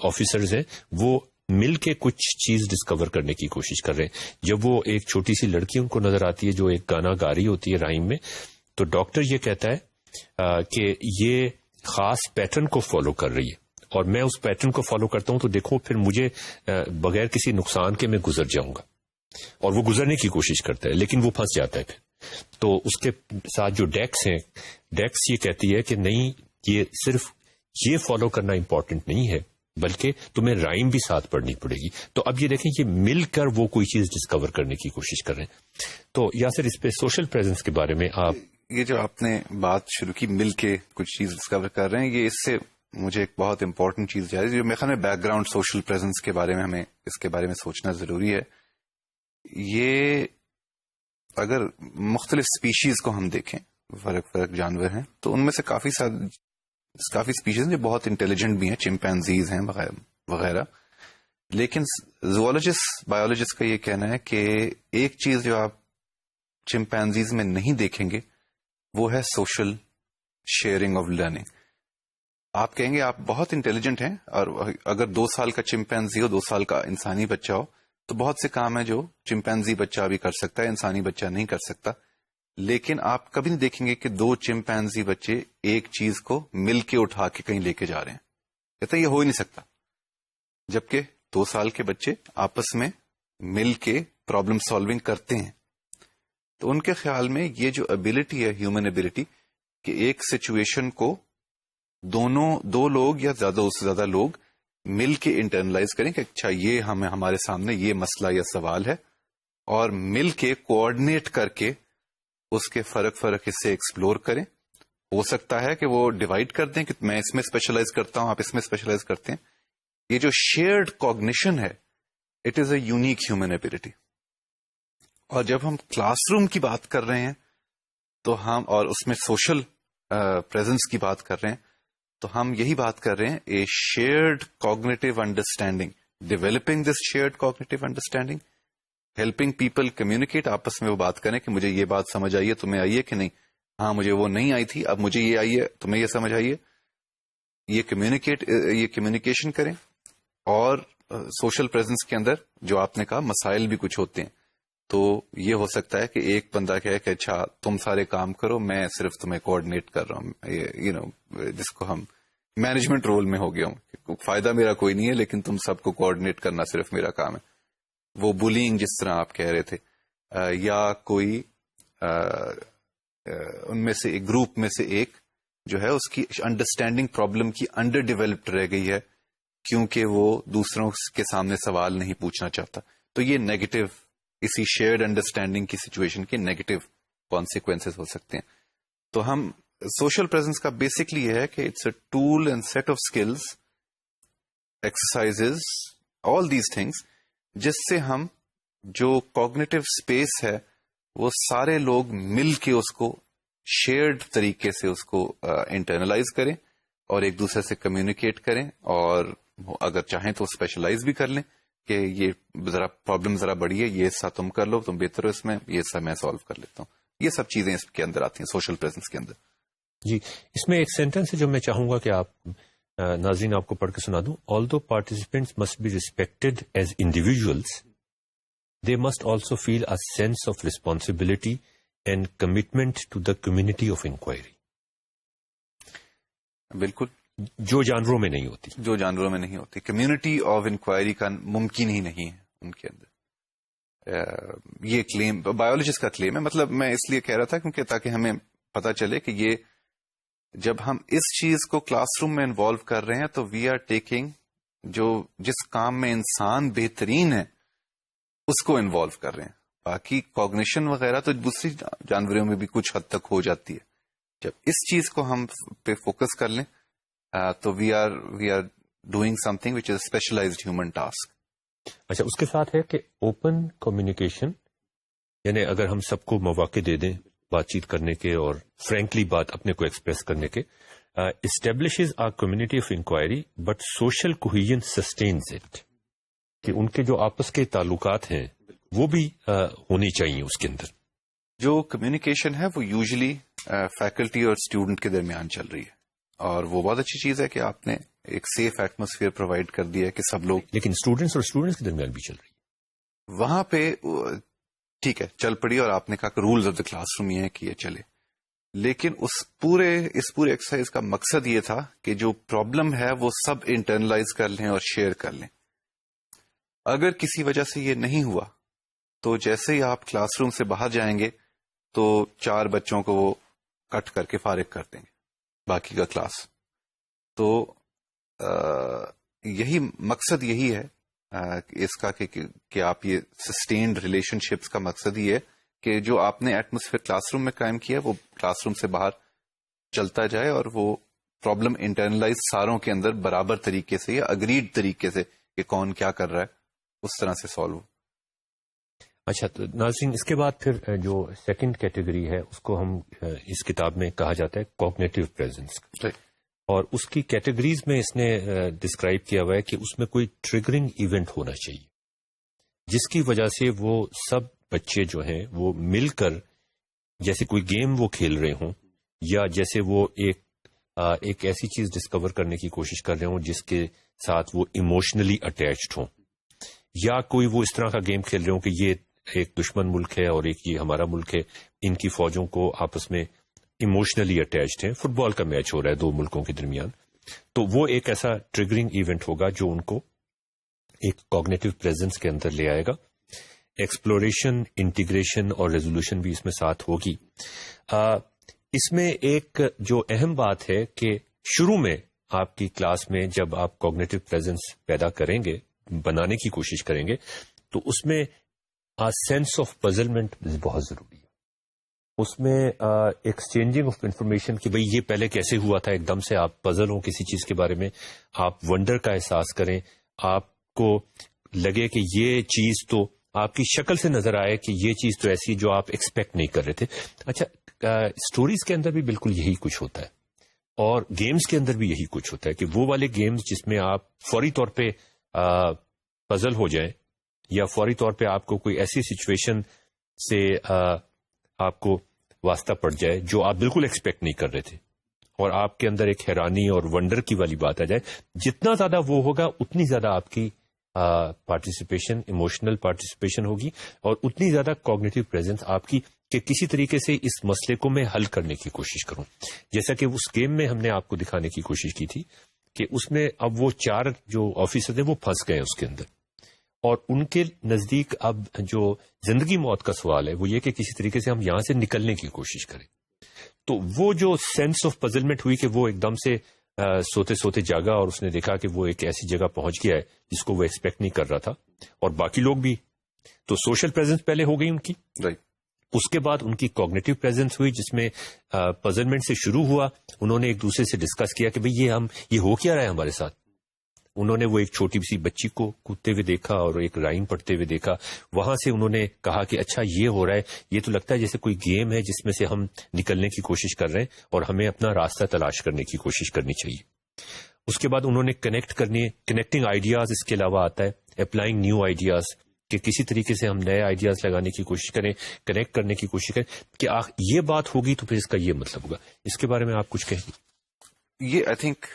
آفیسرز ہیں وہ مل کے کچھ چیز ڈسکور کرنے کی کوشش کر رہے ہیں. جب وہ ایک چھوٹی سی لڑکی ان کو نظر آتی ہے جو ایک گانا گا رہی ہوتی ہے رائم میں, تو ڈاکٹر یہ کہتا ہے کہ یہ خاص پیٹرن کو فالو کر رہی ہے اور میں اس پیٹرن کو فالو کرتا ہوں تو دیکھو پھر مجھے بغیر کسی نقصان کے میں گزر جاؤں گا. اور وہ گزرنے کی کوشش کرتا ہے لیکن وہ پھنس جاتا ہے پھر. تو اس کے ساتھ جو ڈیکس ہیں, ڈیکس یہ کہتی ہے کہ نہیں, یہ صرف یہ فالو کرنا امپورٹنٹ نہیں ہے بلکہ تمہیں رائم بھی ساتھ پڑھنی پڑے گی. تو اب یہ دیکھیں یہ مل کر وہ کوئی چیز ڈسکور کرنے کی کوشش کر رہے ہیں. تو یاسر اس پہ سوشل پریزنس کے بارے میں آپ, یہ جو آپ نے بات شروع کی مل کے کچھ چیز ڈسکور کر رہے ہیں, یہ اس سے مجھے ایک بہت امپورٹنٹ چیز جا رہی ہے جو میرے خیال میں بیک گراؤنڈ سوشل پریزنس کے بارے میں ہمیں اس کے بارے میں سوچنا ضروری ہے. یہ اگر مختلف سپیشیز کو ہم دیکھیں, فرق جانور ہیں, تو ان میں سے کافی کافی اسپیشیز جو بہت انٹیلیجنٹ بھی ہیں, چمپینزیز ہیں وغیرہ, لیکن زوالوجسٹ بایولوجسٹ کا یہ کہنا ہے کہ ایک چیز جو آپ چمپینزیز میں نہیں دیکھیں گے وہ ہے سوشل شیئرنگ آف لرننگ. آپ کہیں گے آپ بہت انٹیلیجنٹ ہیں, اور اگر 2 سال کا چمپینزی ہو, 2 سال کا انسانی بچہ ہو, تو بہت سے کام ہیں جو چمپینزی بچہ بھی کر سکتا ہے, انسانی بچہ نہیں کر سکتا. لیکن آپ کبھی نہیں دیکھیں گے کہ 2 چمپینزی بچے ایک چیز کو مل کے اٹھا کے کہیں لے کے جا رہے ہیں. کہتے ہیں یہ ہو ہی نہیں سکتا. جبکہ 2 سال کے بچے آپس میں مل کے پرابلم سالونگ کرتے ہیں. تو ان کے خیال میں یہ جو ابیلٹی ہے, ہیومن ابیلٹی, کہ ایک سچویشن کو 2 لوگ یا زیادہ سے زیادہ لوگ مل کے انٹرنلائز کریں کہ اچھا یہ ہمارے سامنے یہ مسئلہ یا سوال ہے, اور مل کے کوآرڈینیٹ کر کے اس کے فرق حصے ایکسپلور کریں. ہو سکتا ہے کہ وہ ڈیوائڈ کر دیں کہ میں اس میں اسپیشلائز کرتا ہوں, آپ اس میں اسپیشلائز کرتے ہیں. یہ جو شیئرڈ کوگنیشن ہے, it is a unique human ability. اور جب ہم کلاس روم کی بات کر رہے ہیں تو ہم, اور اس میں سوشل پریزنس کی بات کر رہے ہیں, تو ہم یہی بات کر رہے ہیں a shared cognitive understanding, developing this shared cognitive understanding, helping people communicate, آپس میں وہ بات کریں کہ مجھے یہ بات سمجھ آئی ہے, تمہیں آئی ہے کہ نہیں, ہاں مجھے وہ نہیں آئی تھی, اب مجھے یہ آئی ہے, تمہیں یہ سمجھ آئی ہے. یہ کمیونیکیشن کریں. اور سوشل پریزنس کے اندر جو آپ نے کہا مسائل بھی کچھ ہوتے ہیں, تو یہ ہو سکتا ہے کہ ایک بندہ کہے کہ اچھا تم سارے کام کرو, میں صرف تمہیں کوآرڈینیٹ کر رہا ہوں, جس کو ہم مینجمنٹ رول میں ہو گیا ہوں, فائدہ میرا کوئی نہیں ہے لیکن تم سب کو کوآرڈینیٹ کرنا صرف میرا کام ہے. وہ بولینگ جس طرح آپ کہہ رہے تھے, یا کوئی ان میں سے ایک گروپ میں سے ایک جو ہے اس کی انڈرسٹینڈنگ پرابلم کی انڈر ڈیولپڈ رہ گئی ہے کیونکہ وہ دوسروں کے سامنے سوال نہیں پوچھنا چاہتا. تو یہ نیگیٹو, اسی شیئرڈ انڈرسٹینڈنگ کی سچویشن کے نیگیٹو کانسیکوینسز ہو سکتے ہیں. تو ہم سوشل پریزنس کا بیسکلی یہ ہے کہ it's a tool and set of skills, exercises, all these things, جس سے ہم جو کوگنیٹو اسپیس ہے وہ سارے لوگ مل کے اس کو شیئرڈ طریقے سے اس کو انٹرنلائز کریں اور ایک دوسرے سے کمیونیکیٹ کریں, اور اگر چاہیں تو اسپیشلائز بھی کر لیں کہ یہ ذرا پرابلم ذرا بڑی ہے, یہ حصہ تم کر لو, تم بہتر ہو اس میں, یہ حصہ میں سالو کر لیتا ہوں. یہ سب چیزیں اس کے اندر آتی ہیں سوشل پریزنس کے اندر. جی, اس میں ایک سینٹنس ہے جو میں چاہوں گا کہ آپ ناظرین آپ کو پڑھ کے سنا دوں. All the participants must be respected as individuals, they must also feel a sense of responsibility and commitment to the community of inquiry. بالکل, جو جانوروں میں نہیں ہوتی, جو جانوروں میں نہیں ہوتی. کمیونٹی آف انکوائری کا ممکن ہی نہیں ہے ان کے اندر. یہ کلیم بایولوجسٹ کا کلیم ہے. مطلب میں اس لیے کہہ رہا تھا کیونکہ تاکہ ہمیں پتا چلے کہ یہ جب ہم اس چیز کو کلاس روم میں انوالو کر رہے ہیں تو وی آر ٹیکنگ جو جس کام میں انسان بہترین ہے اس کو انوالو کر رہے ہیں. باقی کوگنیشن وغیرہ تو دوسری جانوروں میں بھی کچھ حد تک ہو جاتی ہے. جب اس چیز کو ہم پہ فوکس کر لیں تو we are doing something which is specialized human task. اچھا, اس کے ساتھ ہے کہ اوپن کمیونیکیشن, یعنی اگر ہم سب کو مواقع دے دیں بات چیت کرنے کے اور فرینکلی بات اپنے کو ایکسپریس کرنے کے, establishes a community of inquiry but social cohesion sustains it, کہ ان کے جو آپس کے تعلقات ہیں وہ بھی ہونی چاہیے اس کے اندر. جو کمیونیکیشن ہے وہ یوزلی فیکلٹی اور اسٹوڈنٹ کے درمیان چل رہی ہے, اور وہ بہت اچھی چیز ہے کہ آپ نے ایک سیف ایٹماسفیئر پرووائڈ کر دیا ہے کہ سب لوگ, لیکن اسٹوڈنٹس اور اسٹوڈنٹس کے درمیان بھی چل رہی ہے وہاں پہ. ٹھیک ہے, چل پڑی, اور آپ نے کہا کہ rules of the classroom یہ ہے کہ یہ چلے, لیکن اس پورے ایکسرسائز کا مقصد یہ تھا کہ جو پرابلم ہے وہ سب انٹرنلائز کر لیں اور شیئر کر لیں. اگر کسی وجہ سے یہ نہیں ہوا تو جیسے ہی آپ کلاس روم سے باہر جائیں گے تو 4 بچوں کو وہ کٹ کر کے فارغ کر دیں گے باقی کا کلاس. تو یہی مقصد یہی ہے اس کا کہ آپ یہ سسٹینڈ ریلیشن شپس کا مقصد ہی ہے کہ جو آپ نے ایٹماسفیئر کلاس روم میں قائم کیا وہ کلاس روم سے باہر چلتا جائے اور وہ پرابلم انٹرنلائز ساروں کے اندر برابر طریقے سے یا اگریڈ طریقے سے کہ کون کیا کر رہا ہے اس طرح سے سالو. اچھا, تو ناظرین اس کے بعد پھر جو سیکنڈ کیٹیگری ہے اس کو ہم اس کتاب میں کہا جاتا ہے کوگنیٹو پریزنس. اور اس کی کیٹیگریز میں اس نے ڈسکرائب کیا ہوا ہے کہ اس میں کوئی ٹریگرنگ ایونٹ ہونا چاہیے جس کی وجہ سے وہ سب بچے جو ہیں وہ مل کر جیسے کوئی گیم وہ کھیل رہے ہوں یا جیسے وہ ایک ایسی چیز ڈسکور کرنے کی کوشش کر رہے ہوں جس کے ساتھ وہ ایموشنلی اٹیچڈ ہوں، یا کوئی وہ اس طرح کا گیم کھیل رہے ہوں کہ یہ ایک دشمن ملک ہے اور ایک یہ ہمارا ملک ہے، ان کی فوجوں کو آپس میں ایموشنلی اٹیچڈ ہیں، فٹ بال کا میچ ہو رہا ہے دو ملکوں کے درمیان، تو وہ ایک ایسا ٹریگرنگ ایونٹ ہوگا جو ان کو ایک کوگنیٹو پریزنس کے اندر لے آئے گا. ایکسپلوریشن، انٹیگریشن اور ریزولوشن بھی اس میں ساتھ ہوگی. اس میں ایک جو اہم بات ہے کہ شروع میں آپ کی کلاس میں جب آپ کوگنیٹو پریزنس پیدا کریں گے، بنانے کی کوشش کریں گے، تو اس میں سینس آف پزلمنٹ بہت ضروری ہے. اس میں ایکسچینجنگ آف انفارمیشن کہ بھئی یہ پہلے کیسے ہوا تھا، ایک دم سے آپ پزل ہوں کسی چیز کے بارے میں، آپ ونڈر کا احساس کریں، آپ کو لگے کہ یہ چیز تو آپ کی شکل سے نظر آئے کہ یہ چیز تو ایسی جو آپ ایکسپیکٹ نہیں کر رہے تھے. اچھا، سٹوریز کے اندر بھی بالکل یہی کچھ ہوتا ہے اور گیمز کے اندر بھی یہی کچھ ہوتا ہے کہ وہ والے گیمز جس میں آپ فوری طور پہ پزل ہو جائیں یا فوری طور پہ آپ کو کوئی ایسی سچویشن سے آپ کو واسطہ پڑ جائے جو آپ بالکل ایکسپیکٹ نہیں کر رہے تھے اور آپ کے اندر ایک حیرانی اور ونڈر کی والی بات آ جائے، جتنا زیادہ وہ ہوگا اتنی زیادہ آپ کی پارٹیسپیشن، ایموشنل پارٹیسپیشن ہوگی اور اتنی زیادہ کوگنیٹو پریزنس آپ کی کہ کسی طریقے سے اس مسئلے کو میں حل کرنے کی کوشش کروں. جیسا کہ اس گیم میں ہم نے آپ کو دکھانے کی کوشش کی تھی کہ اس میں اب وہ 4 جو آفیسر ہیں وہ پھنس گئے اس کے اندر، اور ان کے نزدیک اب جو زندگی موت کا سوال ہے وہ یہ کہ کسی طریقے سے ہم یہاں سے نکلنے کی کوشش کریں. تو وہ جو سینس آف پزلمنٹ ہوئی کہ وہ ایک دم سے سوتے سوتے جاگا اور اس نے دیکھا کہ وہ ایک ایسی جگہ پہنچ گیا ہے جس کو وہ ایکسپیکٹ نہیں کر رہا تھا، اور باقی لوگ بھی. تو سوشل پریزنس پہلے ہو گئی ان کی، اس کے بعد ان کی کوگنیٹو پریزنس ہوئی جس میں پزلمنٹ سے شروع ہوا. انہوں نے ایک دوسرے سے ڈسکس کیا کہ بھئی یہ ہو کیا رہا ہے ہمارے ساتھ. انہوں نے وہ ایک چھوٹی سی بچی کو کودتے ہوئے دیکھا اور ایک رائم پڑھتے ہوئے دیکھا. وہاں سے انہوں نے کہا کہ اچھا یہ ہو رہا ہے، یہ تو لگتا ہے جیسے کوئی گیم ہے جس میں سے ہم نکلنے کی کوشش کر رہے ہیں اور ہمیں اپنا راستہ تلاش کرنے کی کوشش کرنی چاہیے. اس کے بعد انہوں نے کنیکٹنگ آئیڈیاز اس کے علاوہ آتا ہے، اپلائنگ نیو آئیڈیاز، کہ کسی طریقے سے ہم نئے آئیڈیاز لگانے کی کوشش کریں، کنیکٹ کرنے کی کوشش کریں کہ یہ بات ہوگی تو پھر اس کا یہ مطلب ہوگا. اس کے بارے میں آپ کچھ کہیں؟ یہ I think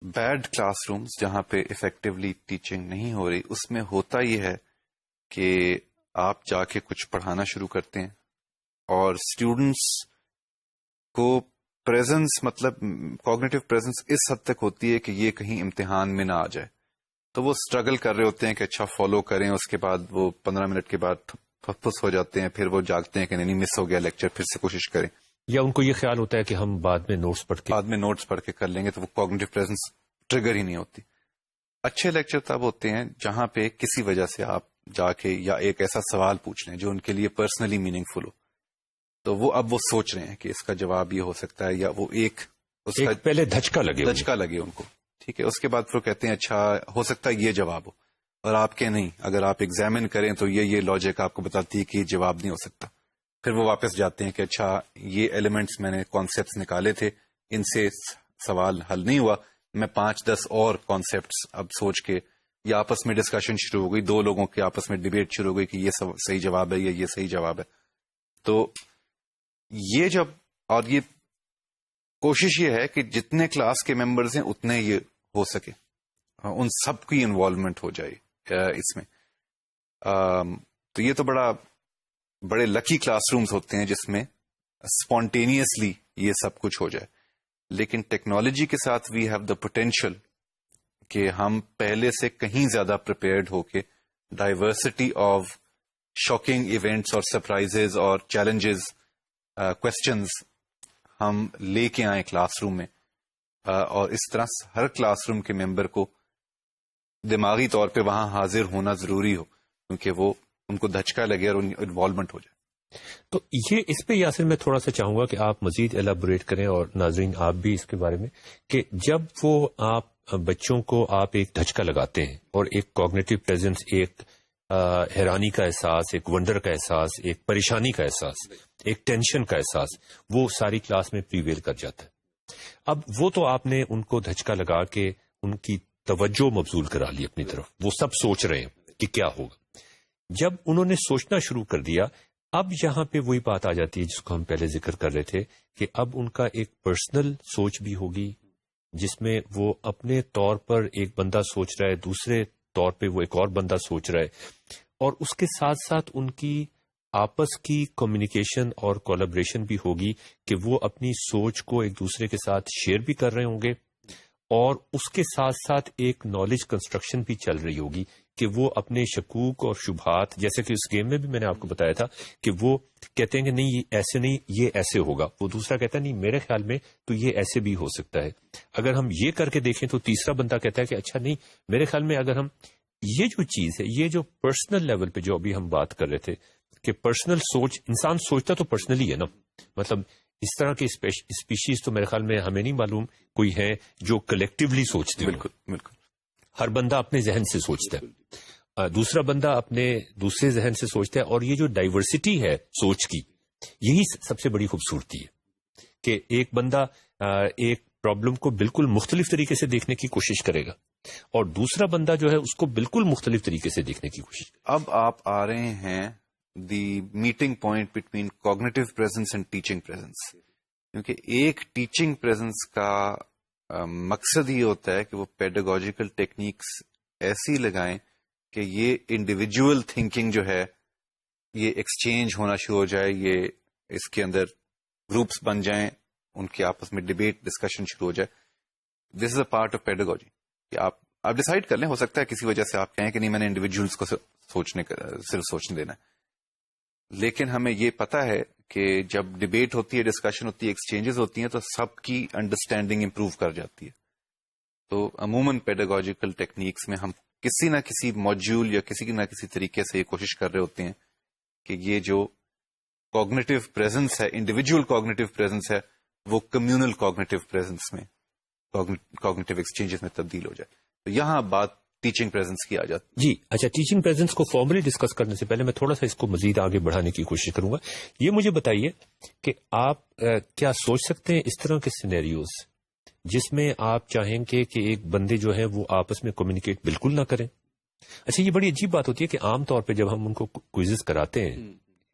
bad classrooms جہاں پہ افیکٹولی ٹیچنگ نہیں ہو رہی، اس میں ہوتا یہ ہے کہ آپ جا کے کچھ پڑھانا شروع کرتے ہیں اور اسٹوڈنٹس کو پریزنس، مطلب کوگنیٹو پریزنس اس حد تک ہوتی ہے کہ یہ کہیں امتحان میں نہ آ جائے. تو وہ اسٹرگل کر رہے ہوتے ہیں کہ اچھا فالو کریں، اس کے بعد وہ 15 منٹ کے بعد پھس ہو جاتے ہیں، پھر وہ جاگتے ہیں کہ نہیں مس ہو گیا لیکچر، پھر سے کوشش کریں. یا ان کو یہ خیال ہوتا ہے کہ ہم بعد میں نوٹس پڑھ کے کر لیں گے، تو وہ کوگنیٹو پریزنس ٹریگر ہی نہیں ہوتی. اچھے لیکچر تب ہوتے ہیں جہاں پہ کسی وجہ سے آپ جا کے یا ایک ایسا سوال پوچھ لیں جو ان کے لیے پرسنلی میننگ فل ہو، تو وہ سوچ رہے ہیں کہ اس کا جواب یہ ہو سکتا ہے، یا وہ ایک پہلے دھچکا لگے ان کو. ٹھیک ہے، اس کے بعد پھر کہتے ہیں اچھا ہو سکتا ہے یہ جواب ہو، اور آپ کے نہیں، اگر آپ ایگزامن کریں تو یہ لاجک آپ کو بتاتی ہے کہ یہ جواب نہیں ہو سکتا. پھر وہ واپس جاتے ہیں کہ اچھا یہ ایلیمنٹس میں نے کانسیپٹس نکالے تھے، ان سے سوال حل نہیں ہوا، میں 5-10 اور کانسیپٹس اب سوچ کے، یا آپس میں ڈسکشن شروع ہو گئی، 2 لوگوں کے آپس میں ڈیبیٹ شروع ہو گئی کہ یہ صحیح جواب ہے یا یہ صحیح جواب ہے. تو یہ جب، اور یہ کوشش یہ ہے کہ جتنے کلاس کے ممبرز ہیں اتنے یہ ہو سکے، ان سب کی انوالومنٹ ہو جائے اس میں. تو یہ تو بڑے لکی کلاس رومز ہوتے ہیں جس میں اسپونٹینیسلی یہ سب کچھ ہو جائے. لیکن ٹیکنالوجی کے ساتھ وی ہیو دا پوٹینشیل کہ ہم پہلے سے کہیں زیادہ پریپیئرڈ ہو کے ڈائیورسٹی آف شاکنگ ایونٹس اور سرپرائزز اور چیلنجز، کوشچنز ہم لے کے آئیں کلاس روم میں، اور اس طرح ہر کلاس روم کے ممبر کو دماغی طور پہ وہاں حاضر ہونا ضروری ہو، کیونکہ وہ ان کو دھچکا لگے اور انوالومنٹ ہو جائے. تو یہ اس پہ یاسر میں تھوڑا سا چاہوں گا کہ آپ مزید ایلیبوریٹ کریں، اور ناظرین آپ بھی اس کے بارے میں، کہ جب وہ آپ بچوں کو آپ ایک دھچکا لگاتے ہیں اور ایک کوگنیٹو پریزنس، ایک حیرانی کا احساس، ایک ونڈر کا احساس، ایک پریشانی کا احساس، ایک ٹینشن کا احساس، وہ ساری کلاس میں پریویل کر جاتا ہے. اب وہ تو آپ نے ان کو دھچکا لگا کے ان کی توجہ مبذول کرا لی اپنی طرف، وہ سب سوچ رہے ہیں کہ کیا ہوگا. جب انہوں نے سوچنا شروع کر دیا، اب یہاں پہ وہی بات آ جاتی ہے جس کو ہم پہلے ذکر کر رہے تھے کہ اب ان کا ایک پرسنل سوچ بھی ہوگی، جس میں وہ اپنے طور پر ایک بندہ سوچ رہا ہے، دوسرے طور پہ وہ ایک اور بندہ سوچ رہا ہے، اور اس کے ساتھ ساتھ ان کی آپس کی کمیونیکیشن اور کولیبریشن بھی ہوگی کہ وہ اپنی سوچ کو ایک دوسرے کے ساتھ شیئر بھی کر رہے ہوں گے، اور اس کے ساتھ ساتھ ایک نالج کنسٹرکشن بھی چل رہی ہوگی کہ وہ اپنے شکوک اور شبہات، جیسے کہ اس گیم میں بھی میں نے آپ کو بتایا تھا کہ وہ کہتے ہیں کہ نہیں یہ ایسے نہیں، یہ ایسے ہوگا، وہ دوسرا کہتا ہے نہیں میرے خیال میں تو یہ ایسے بھی ہو سکتا ہے. اگر ہم یہ کر کے دیکھیں تو تیسرا بندہ کہتا ہے کہ اچھا نہیں میرے خیال میں اگر ہم یہ جو چیز ہے، یہ جو پرسنل لیول پہ جو ابھی ہم بات کر رہے تھے کہ پرسنل سوچ، انسان سوچتا تو پرسنلی ہے نا، مطلب اس طرح کے اسپیشیز تو میرے خیال میں ہمیں نہیں معلوم کوئی ہے جو کلیکٹیولی سوچتے ہیں. بالکل بالکل. ہر بندہ اپنے ذہن سے سوچتا ہے، دوسرا بندہ اپنے دوسرے ذہن سے سوچتا ہے، اور یہ جو ڈائیورسٹی ہے سوچ کی، یہی سب سے بڑی خوبصورتی ہے کہ ایک بندہ ایک پرابلم کو بالکل مختلف طریقے سے دیکھنے کی کوشش کرے گا اور دوسرا بندہ جو ہے اس کو بالکل مختلف طریقے سے دیکھنے کی کوشش. اب آپ آ رہے ہیں the meeting point between cognitive presence and teaching presence, کیونکہ ایک ٹیچنگ پریزنس کا مقصد ہی ہوتا ہے کہ وہ پیڈاگوجیکل ٹیکنیکس ایسی لگائیں کہ یہ انڈیویجول تھنکنگ جو ہے یہ ایکسچینج ہونا شروع ہو جائے، یہ اس کے اندر گروپس بن جائیں، ان کے آپس میں ڈیبیٹ ڈسکشن شروع ہو جائے. دس از اے پارٹ آف پیڈاگوجی کہ آپ ڈیسائیڈ کر لیں. ہو سکتا ہے کسی وجہ سے آپ کہیں کہ نہیں میں نے انڈیویجولس کو صرف سوچنے دینا ہے، لیکن ہمیں یہ پتا ہے کہ جب ڈیبیٹ ہوتی ہے، ڈسکشن ہوتی ہے، ایکسچینجز ہوتی ہیں تو سب کی انڈرسٹینڈنگ امپروو کر جاتی ہے. تو عموماً پیڈاگوجیکل ٹیکنیکس میں ہم کسی نہ کسی موڈیول یا کسی نہ کسی طریقے سے یہ کوشش کر رہے ہوتے ہیں کہ یہ جو کوگنیٹو پریزنس ہے، انڈیویجول کوگنیٹو پریزنس ہے، وہ کمیونل کوگنیٹو پریزنس میں، کوگنیٹو ایکسچینجز میں تبدیل ہو جائے. تو یہاں بات ٹیچنگ پریزنس کی آ جاتی. جی اچھا، ٹیچنگ پریزنس کو فارملی ڈسکس کرنے سے پہلے میں تھوڑا سا اس کو مزید آگے بڑھانے کی کوشش کروں گا. یہ مجھے بتائیے کہ آپ کیا سوچ سکتے ہیں اس طرح کے سینیریوز جس میں آپ چاہیں گے کہ ایک بندے جو ہے وہ آپس میں کمیونیکیٹ بالکل نہ کریں؟ اچھا، یہ بڑی عجیب بات ہوتی ہے کہ عام طور پہ جب ہم ان کو کوئزز کراتے ہیں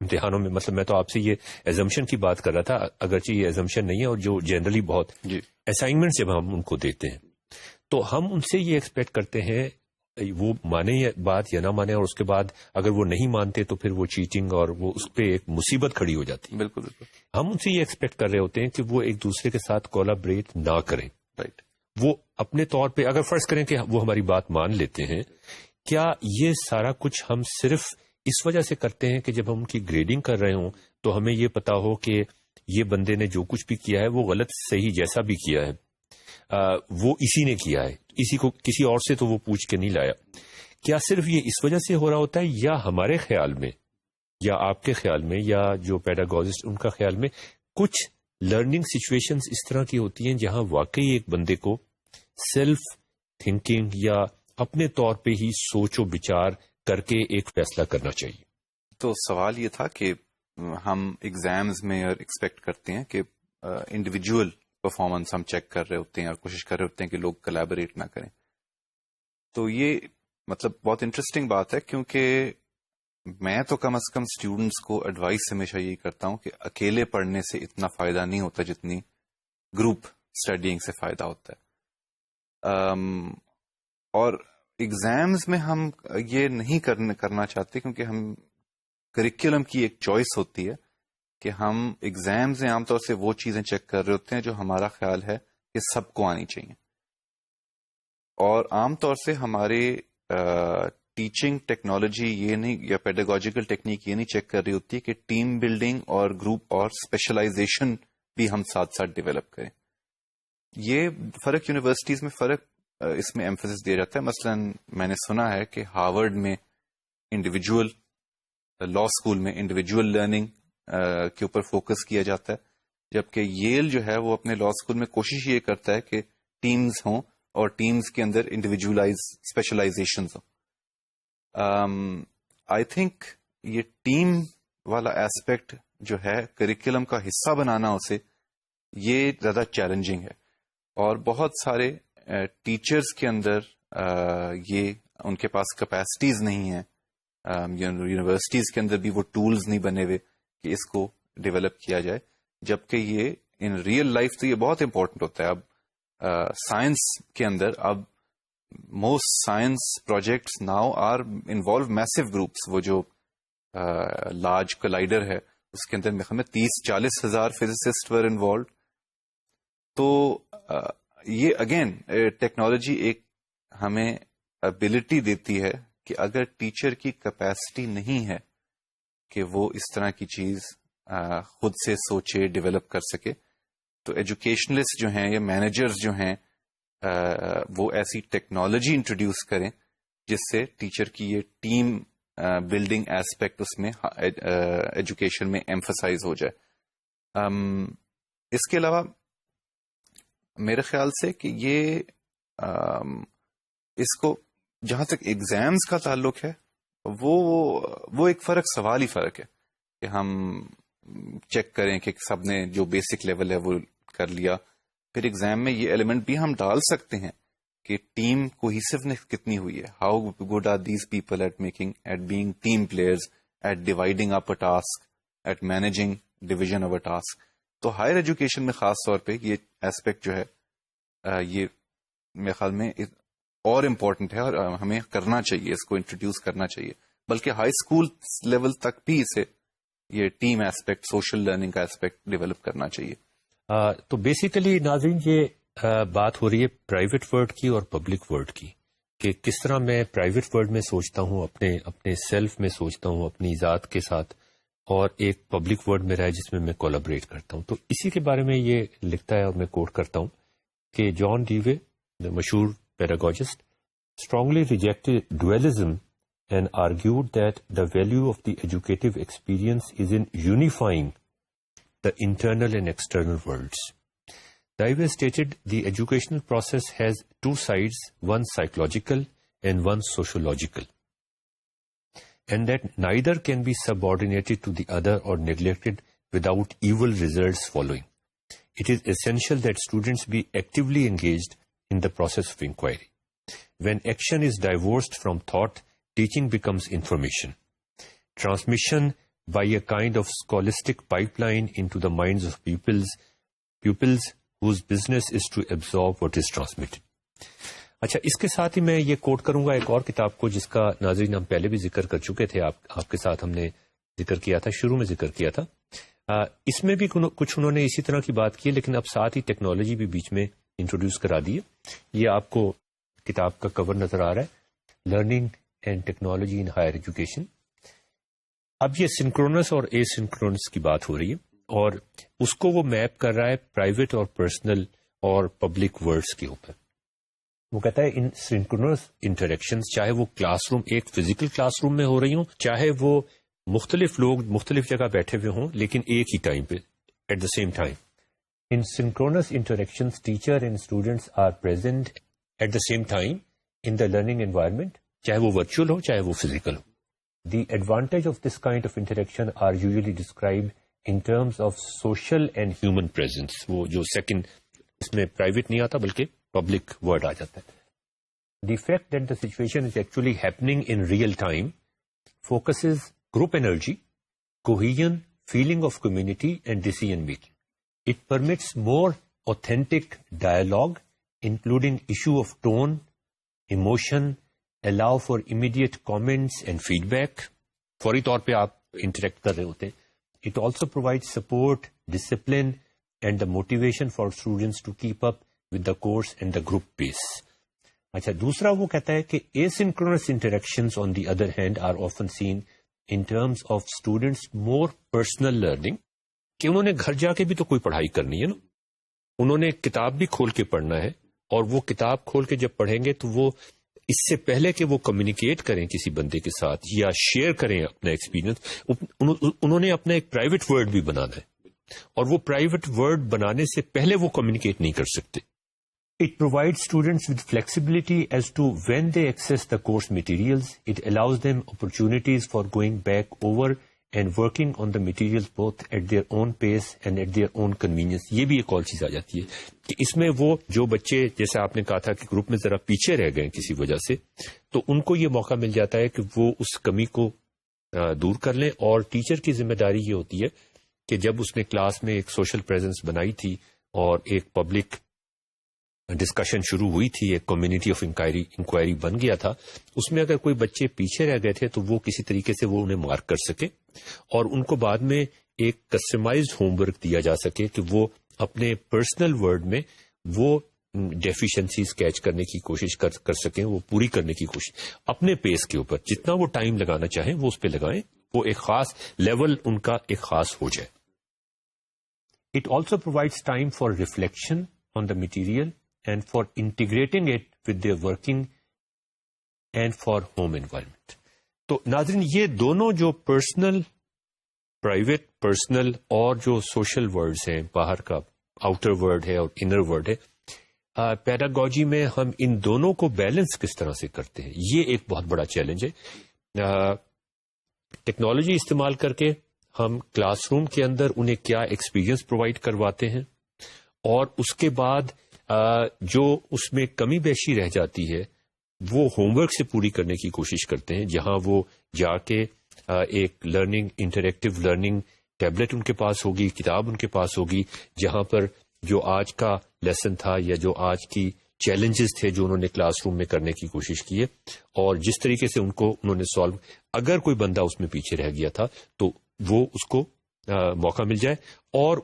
امتحانوں میں، مطلب میں تو آپ سے یہ ایزمپشن کی بات کر رہا تھا، اگرچہ یہ ایزمپشن نہیں ہے، اور جو جنرلی بہت اسائنمنٹ جب ہم ان کو دیتے ہیں تو ہم ان سے یہ ایکسپیکٹ کرتے ہیں وہ مانے یہ بات یا نہ مانے، اور اس کے بعد اگر وہ نہیں مانتے تو پھر وہ چیٹنگ اور وہ اس پہ ایک مصیبت کھڑی ہو جاتی ہے. بالکل بالکل. ہم ان سے یہ ایکسپیکٹ کر رہے ہوتے ہیں کہ وہ ایک دوسرے کے ساتھ کولیبریٹ نہ کریں. رائٹ. وہ اپنے طور پہ اگر فرض کریں کہ وہ ہماری بات مان لیتے ہیں، کیا یہ سارا کچھ ہم صرف اس وجہ سے کرتے ہیں کہ جب ہم ان کی گریڈنگ کر رہے ہوں تو ہمیں یہ پتا ہو کہ یہ بندے نے جو کچھ بھی کیا ہے وہ غلط صحیح جیسا بھی کیا ہے وہ اسی نے کیا ہے، کسی اور سے تو وہ پوچھ کے نہیں لایا؟ کیا صرف یہ اس وجہ سے ہو رہا ہوتا ہے، یا ہمارے خیال میں یا آپ کے خیال میں یا جو پیڈاگوجسٹ ان کا خیال میں کچھ لرننگ سچویشنز اس طرح کی ہوتی ہیں جہاں واقعی ایک بندے کو سیلف تھنکنگ یا اپنے طور پہ ہی سوچ و بچار کر کے ایک فیصلہ کرنا چاہیے؟ تو سوال یہ تھا کہ ہم ایگزامز میں ایکسپیکٹ کرتے ہیں کہ انڈیویجول پرفارمنس ہم چیک کر رہے ہوتے ہیں اور کوشش کر رہے ہوتے ہیں کہ لوگ کولیبوریٹ نہ کریں. تو یہ مطلب بہت انٹرسٹنگ بات ہے، کیونکہ میں تو کم از کم اسٹوڈنٹس کو ایڈوائس ہمیشہ یہی کرتا ہوں کہ اکیلے پڑھنے سے اتنا فائدہ نہیں ہوتا جتنی گروپ اسٹڈیئنگ سے فائدہ ہوتا ہے. اور ایگزامز میں ہم یہ نہیں کرنا چاہتے، کیونکہ ہم کریکولم کی ایک چوائس ہوتی ہے کہ ہم ایگزامز میں عام طور سے وہ چیزیں چیک کر رہے ہوتے ہیں جو ہمارا خیال ہے کہ سب کو آنی چاہیے. اور عام طور سے ہمارے ٹیچنگ ٹیکنالوجی یہ نہیں، یا پیڈاگوجیکل ٹیکنیک یہ نہیں چیک کر رہی ہوتی کہ ٹیم بلڈنگ اور گروپ اور اسپیشلائزیشن بھی ہم ساتھ ساتھ ڈیولپ کریں. یہ فرق یونیورسٹیز میں اس میں ایمفیسس دیا جاتا ہے. مثلا میں نے سنا ہے کہ ہارورڈ میں انڈیویجول، لا اسکول میں انڈیویجول لرننگ کے اوپر فوکس کیا جاتا ہے، جبکہ ییل جو ہے وہ اپنے لا اسکول میں کوشش یہ کرتا ہے کہ ٹیمز ہوں اور ٹیمز کے اندر انڈیویجولائز اسپیشلائزیشنز ہوں. آئی تھنک یہ ٹیم والا ایسپیکٹ جو ہے کریکولم کا حصہ بنانا اسے، یہ زیادہ چیلنجنگ ہے. اور بہت سارے ٹیچرز کے اندر یہ ان کے پاس کیپیسٹیز نہیں ہیں. یونیورسٹیز کے اندر بھی وہ ٹولز نہیں بنے ہوئے کہ اس کو ڈیولپ کیا جائے، جبکہ یہ ان ریئل لائف تو یہ بہت امپورٹنٹ ہوتا ہے. اب سائنس کے اندر اب most science projects now are involve meso groups. وہ جو لارج کولائڈر ہے اس کے اندر میرے خیال میں 30-40 ہزار فزسسٹ ور انوالوڈ. تو یہ اگین ٹیکنالوجی ایک ہمیں ابیلٹی دیتی ہے کہ اگر ٹیچر کی کیپیسٹی نہیں ہے کہ وہ اس طرح کی چیز خود سے سوچے ڈیولپ کر سکے، تو ایجوکیشنلسٹ جو ہیں یا مینیجرز جو ہیں وہ ایسی ٹیکنالوجی انٹروڈیوس کریں جس سے ٹیچر کی یہ ٹیم بلڈنگ ایسپیکٹ اس میں ایجوکیشن میں ایمفسائز ہو جائے. اس کے علاوہ میرے خیال سے کہ یہ اس کو جہاں تک ایگزامز کا تعلق ہے وہ ایک سوال ہی فرق ہے کہ ہم چیک کریں کہ سب نے جو بیسک لیول ہے وہ کر لیا. پھر ایگزام میں یہ ایلیمنٹ بھی ہم ڈال سکتے ہیں کہ ٹیم کوہیسونیس کتنی ہوئی ہے. How good are these people at being team players, at dividing up a task, at managing division of a task. تو ہائر ایجوکیشن میں خاص طور پہ یہ ایسپیکٹ جو ہے یہ میرے خیال میں اور امپورٹنٹ ہے، اور ہمیں کرنا چاہیے، اس کو انٹروڈیوس کرنا چاہیے. بلکہ ہائی اسکول لیول تک بھی اسے یہ ٹیم ایسپیکٹ، سوشل لرننگ کا ایسپیکٹ ڈیولپ کرنا چاہیے. تو بیسیکلی ناظرین یہ بات ہو رہی ہے پرائیویٹ ورڈ کی اور پبلک ورڈ کی، کہ کس طرح میں پرائیویٹ ورڈ میں سوچتا ہوں، اپنے سیلف میں سوچتا ہوں اپنی ذات کے ساتھ، اور ایک پبلک ورڈ میرا ہے جس میں میں کولیبریٹ کرتا ہوں. تو اسی کے بارے میں یہ لکھتا ہے اور میں کوٹ کرتا ہوں کہ جان ڈیوے مشہور پیڈاگوجسٹ strongly rejected dualism and argued that the value of the educative experience is in unifying the internal and external worlds. Daive stated the educational process has two sides, one psychological and one sociological, and that neither can be subordinated to the other or neglected without evil results following. It is essential that students be actively engaged in the process of inquiry. When action is divorced from thought, teaching becomes information. Transmission by a kind of scholastic pipeline into the minds of pupils whose business is to absorb what is transmitted. اچھا، اس کے ساتھ ہی میں یہ کوٹ کروں گا ایک اور کتاب کو جس کا ناظرین ہم پہلے بھی ذکر کر چکے تھے، آپ کے ساتھ ہم نے ذکر کیا تھا، شروع میں ذکر کیا تھا. اس میں بھی کچھ انہوں نے اسی طرح کی بات کی، لیکن اب ساتھ ہی ٹیکنالوجی بھی بیچ میں انٹروڈیوس کرا دی ہے. یہ آپ کو کتاب کا کور نظر آ رہا ہے، learning and technology in higher education. اب یہ سنکرونس اور اے سنکرونس کی بات ہو رہی ہے، اور اس کو وہ میپ کر رہا ہے پرائیویٹ اور پرسنل اور پبلک ورڈز کے اوپر. وہ کہتا ہے ان سنکرونس انٹریکشنز، چاہے وہ کلاس روم ایک فزیکل کلاس روم میں ہو رہی ہوں، چاہے وہ مختلف لوگ مختلف جگہ بیٹھے ہوئے ہوں لیکن ایک ہی ٹائم پہ at the same time. In synchronous interactions teacher and students are present at the same time in the learning environment, چاہے وہ ورچوئل ہو چاہے وہ physical who. The advantage of this kind of interaction are usually described in terms of social and human presence. وہ جو second اس میں private نہیں آتا بلکہ پبلک ورڈ آ جاتا ہے. The fact that the situation is actually happening in real time focuses group energy, cohesion, feeling of community and decision making. It permits more authentic dialogue including issue of tone, emotion, allow for immediate comments and feedback. فوری طور پہ آپ interact کر رہے ہوتے ہیں. It also provides support, discipline and the motivation for students to keep up with the course and the group pace. اچھا، دوسرا وہ کہتا ہے کہ asynchronous interactions on the other hand are often seen in terms of students more personal learning. کہ انہوں نے گھر جا کے بھی تو کوئی پڑھائی کرنی ہے نا، انہوں نے کتاب بھی کھول کے پڑھنا ہے، اور وہ کتاب کھول کے جب پڑھیں گے تو وہ اس سے پہلے کہ وہ کمیونیکیٹ کریں کسی بندے کے ساتھ یا شیئر کریں اپنا ایکسپیرینس، انہوں نے اپنا ایک پرائیویٹ ورڈ بھی بنانا ہے، اور وہ پرائیویٹ ورڈ بنانے سے پہلے وہ کمیونیکیٹ نہیں کر سکتے. It provides students with flexibility as to when they access the course materials. It allows them opportunities for going back over and working on the materials both at their own pace and at their own convenience. یہ بھی ایک اور چیز آ جاتی ہے کہ اس میں وہ جو بچے جیسے آپ نے کہا تھا کہ گروپ میں ذرا پیچھے رہ گئے کسی وجہ سے، تو ان کو یہ موقع مل جاتا ہے کہ وہ اس کمی کو دور کر لیں. اور ٹیچر کی ذمہ داری یہ ہوتی ہے کہ جب اس نے کلاس میں ایک سوشل پریزنس بنائی تھی اور ایک پبلک ڈسکشن شروع ہوئی تھی، ایک کمیونٹی آف انکوائری بن گیا تھا، اس میں اگر کوئی بچے پیچھے رہ گئے تھے تو وہ کسی طریقے سے وہ انہیں مارک کر سکے اور ان کو بعد میں ایک کسٹمائزڈ ہوم ورک دیا جا سکے کہ وہ اپنے پرسنل ورڈ میں وہ ڈیفیشنسیز کیچ کرنے کی کوشش کر سکیں، وہ پوری کرنے کی کوشش اپنے پیس کے اوپر جتنا وہ ٹائم لگانا چاہیں وہ اس پہ لگائیں، وہ ایک خاص لیول ان کا ایک خاص ہو جائے. It also provides time for reflection on the material and for integrating it with their working and for home environment. تو ناظرین یہ دونوں جو پرسنل، پرائیویٹ پرسنل اور جو سوشل ورڈز ہیں، باہر کا آؤٹر ورڈ ہے اور انر ورڈ ہے، پیڈاگوجی میں ہم ان دونوں کو بیلنس کس طرح سے کرتے ہیں، یہ ایک بہت بڑا چیلنج ہے. ٹیکنالوجی استعمال کر کے ہم کلاس روم کے اندر انہیں کیا ایکسپیرئنس پرووائڈ کرواتے ہیں، اور اس کے بعد جو اس میں کمی بیشی رہ جاتی ہے وہ ہوم ورک سے پوری کرنے کی کوشش کرتے ہیں، جہاں وہ جا کے ایک لرننگ، انٹریکٹیو لرننگ ٹیبلٹ ان کے پاس ہوگی، کتاب ان کے پاس ہوگی، جہاں پر جو آج کا لیسن تھا یا جو آج کی چیلنجز تھے جو انہوں نے کلاس روم میں کرنے کی کوشش کی ہے اور جس طریقے سے انہوں نے سالو، اگر کوئی بندہ اس میں پیچھے رہ گیا تھا تو وہ اس کو موقع مل جائے، اور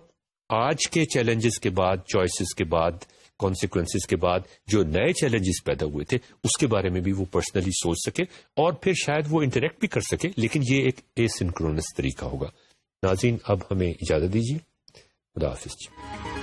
آج کے چیلنجز کے بعد، چوائسز کے بعد، کانسیکوینسز کے بعد جو نئے چیلنجز پیدا ہوئے تھے اس کے بارے میں بھی وہ پرسنلی سوچ سکے اور پھر شاید وہ انٹریکٹ بھی کر سکے، لیکن یہ ایک اسنکرونس طریقہ ہوگا. ناظرین اب ہمیں اجازت دیجیے، خدا حافظ.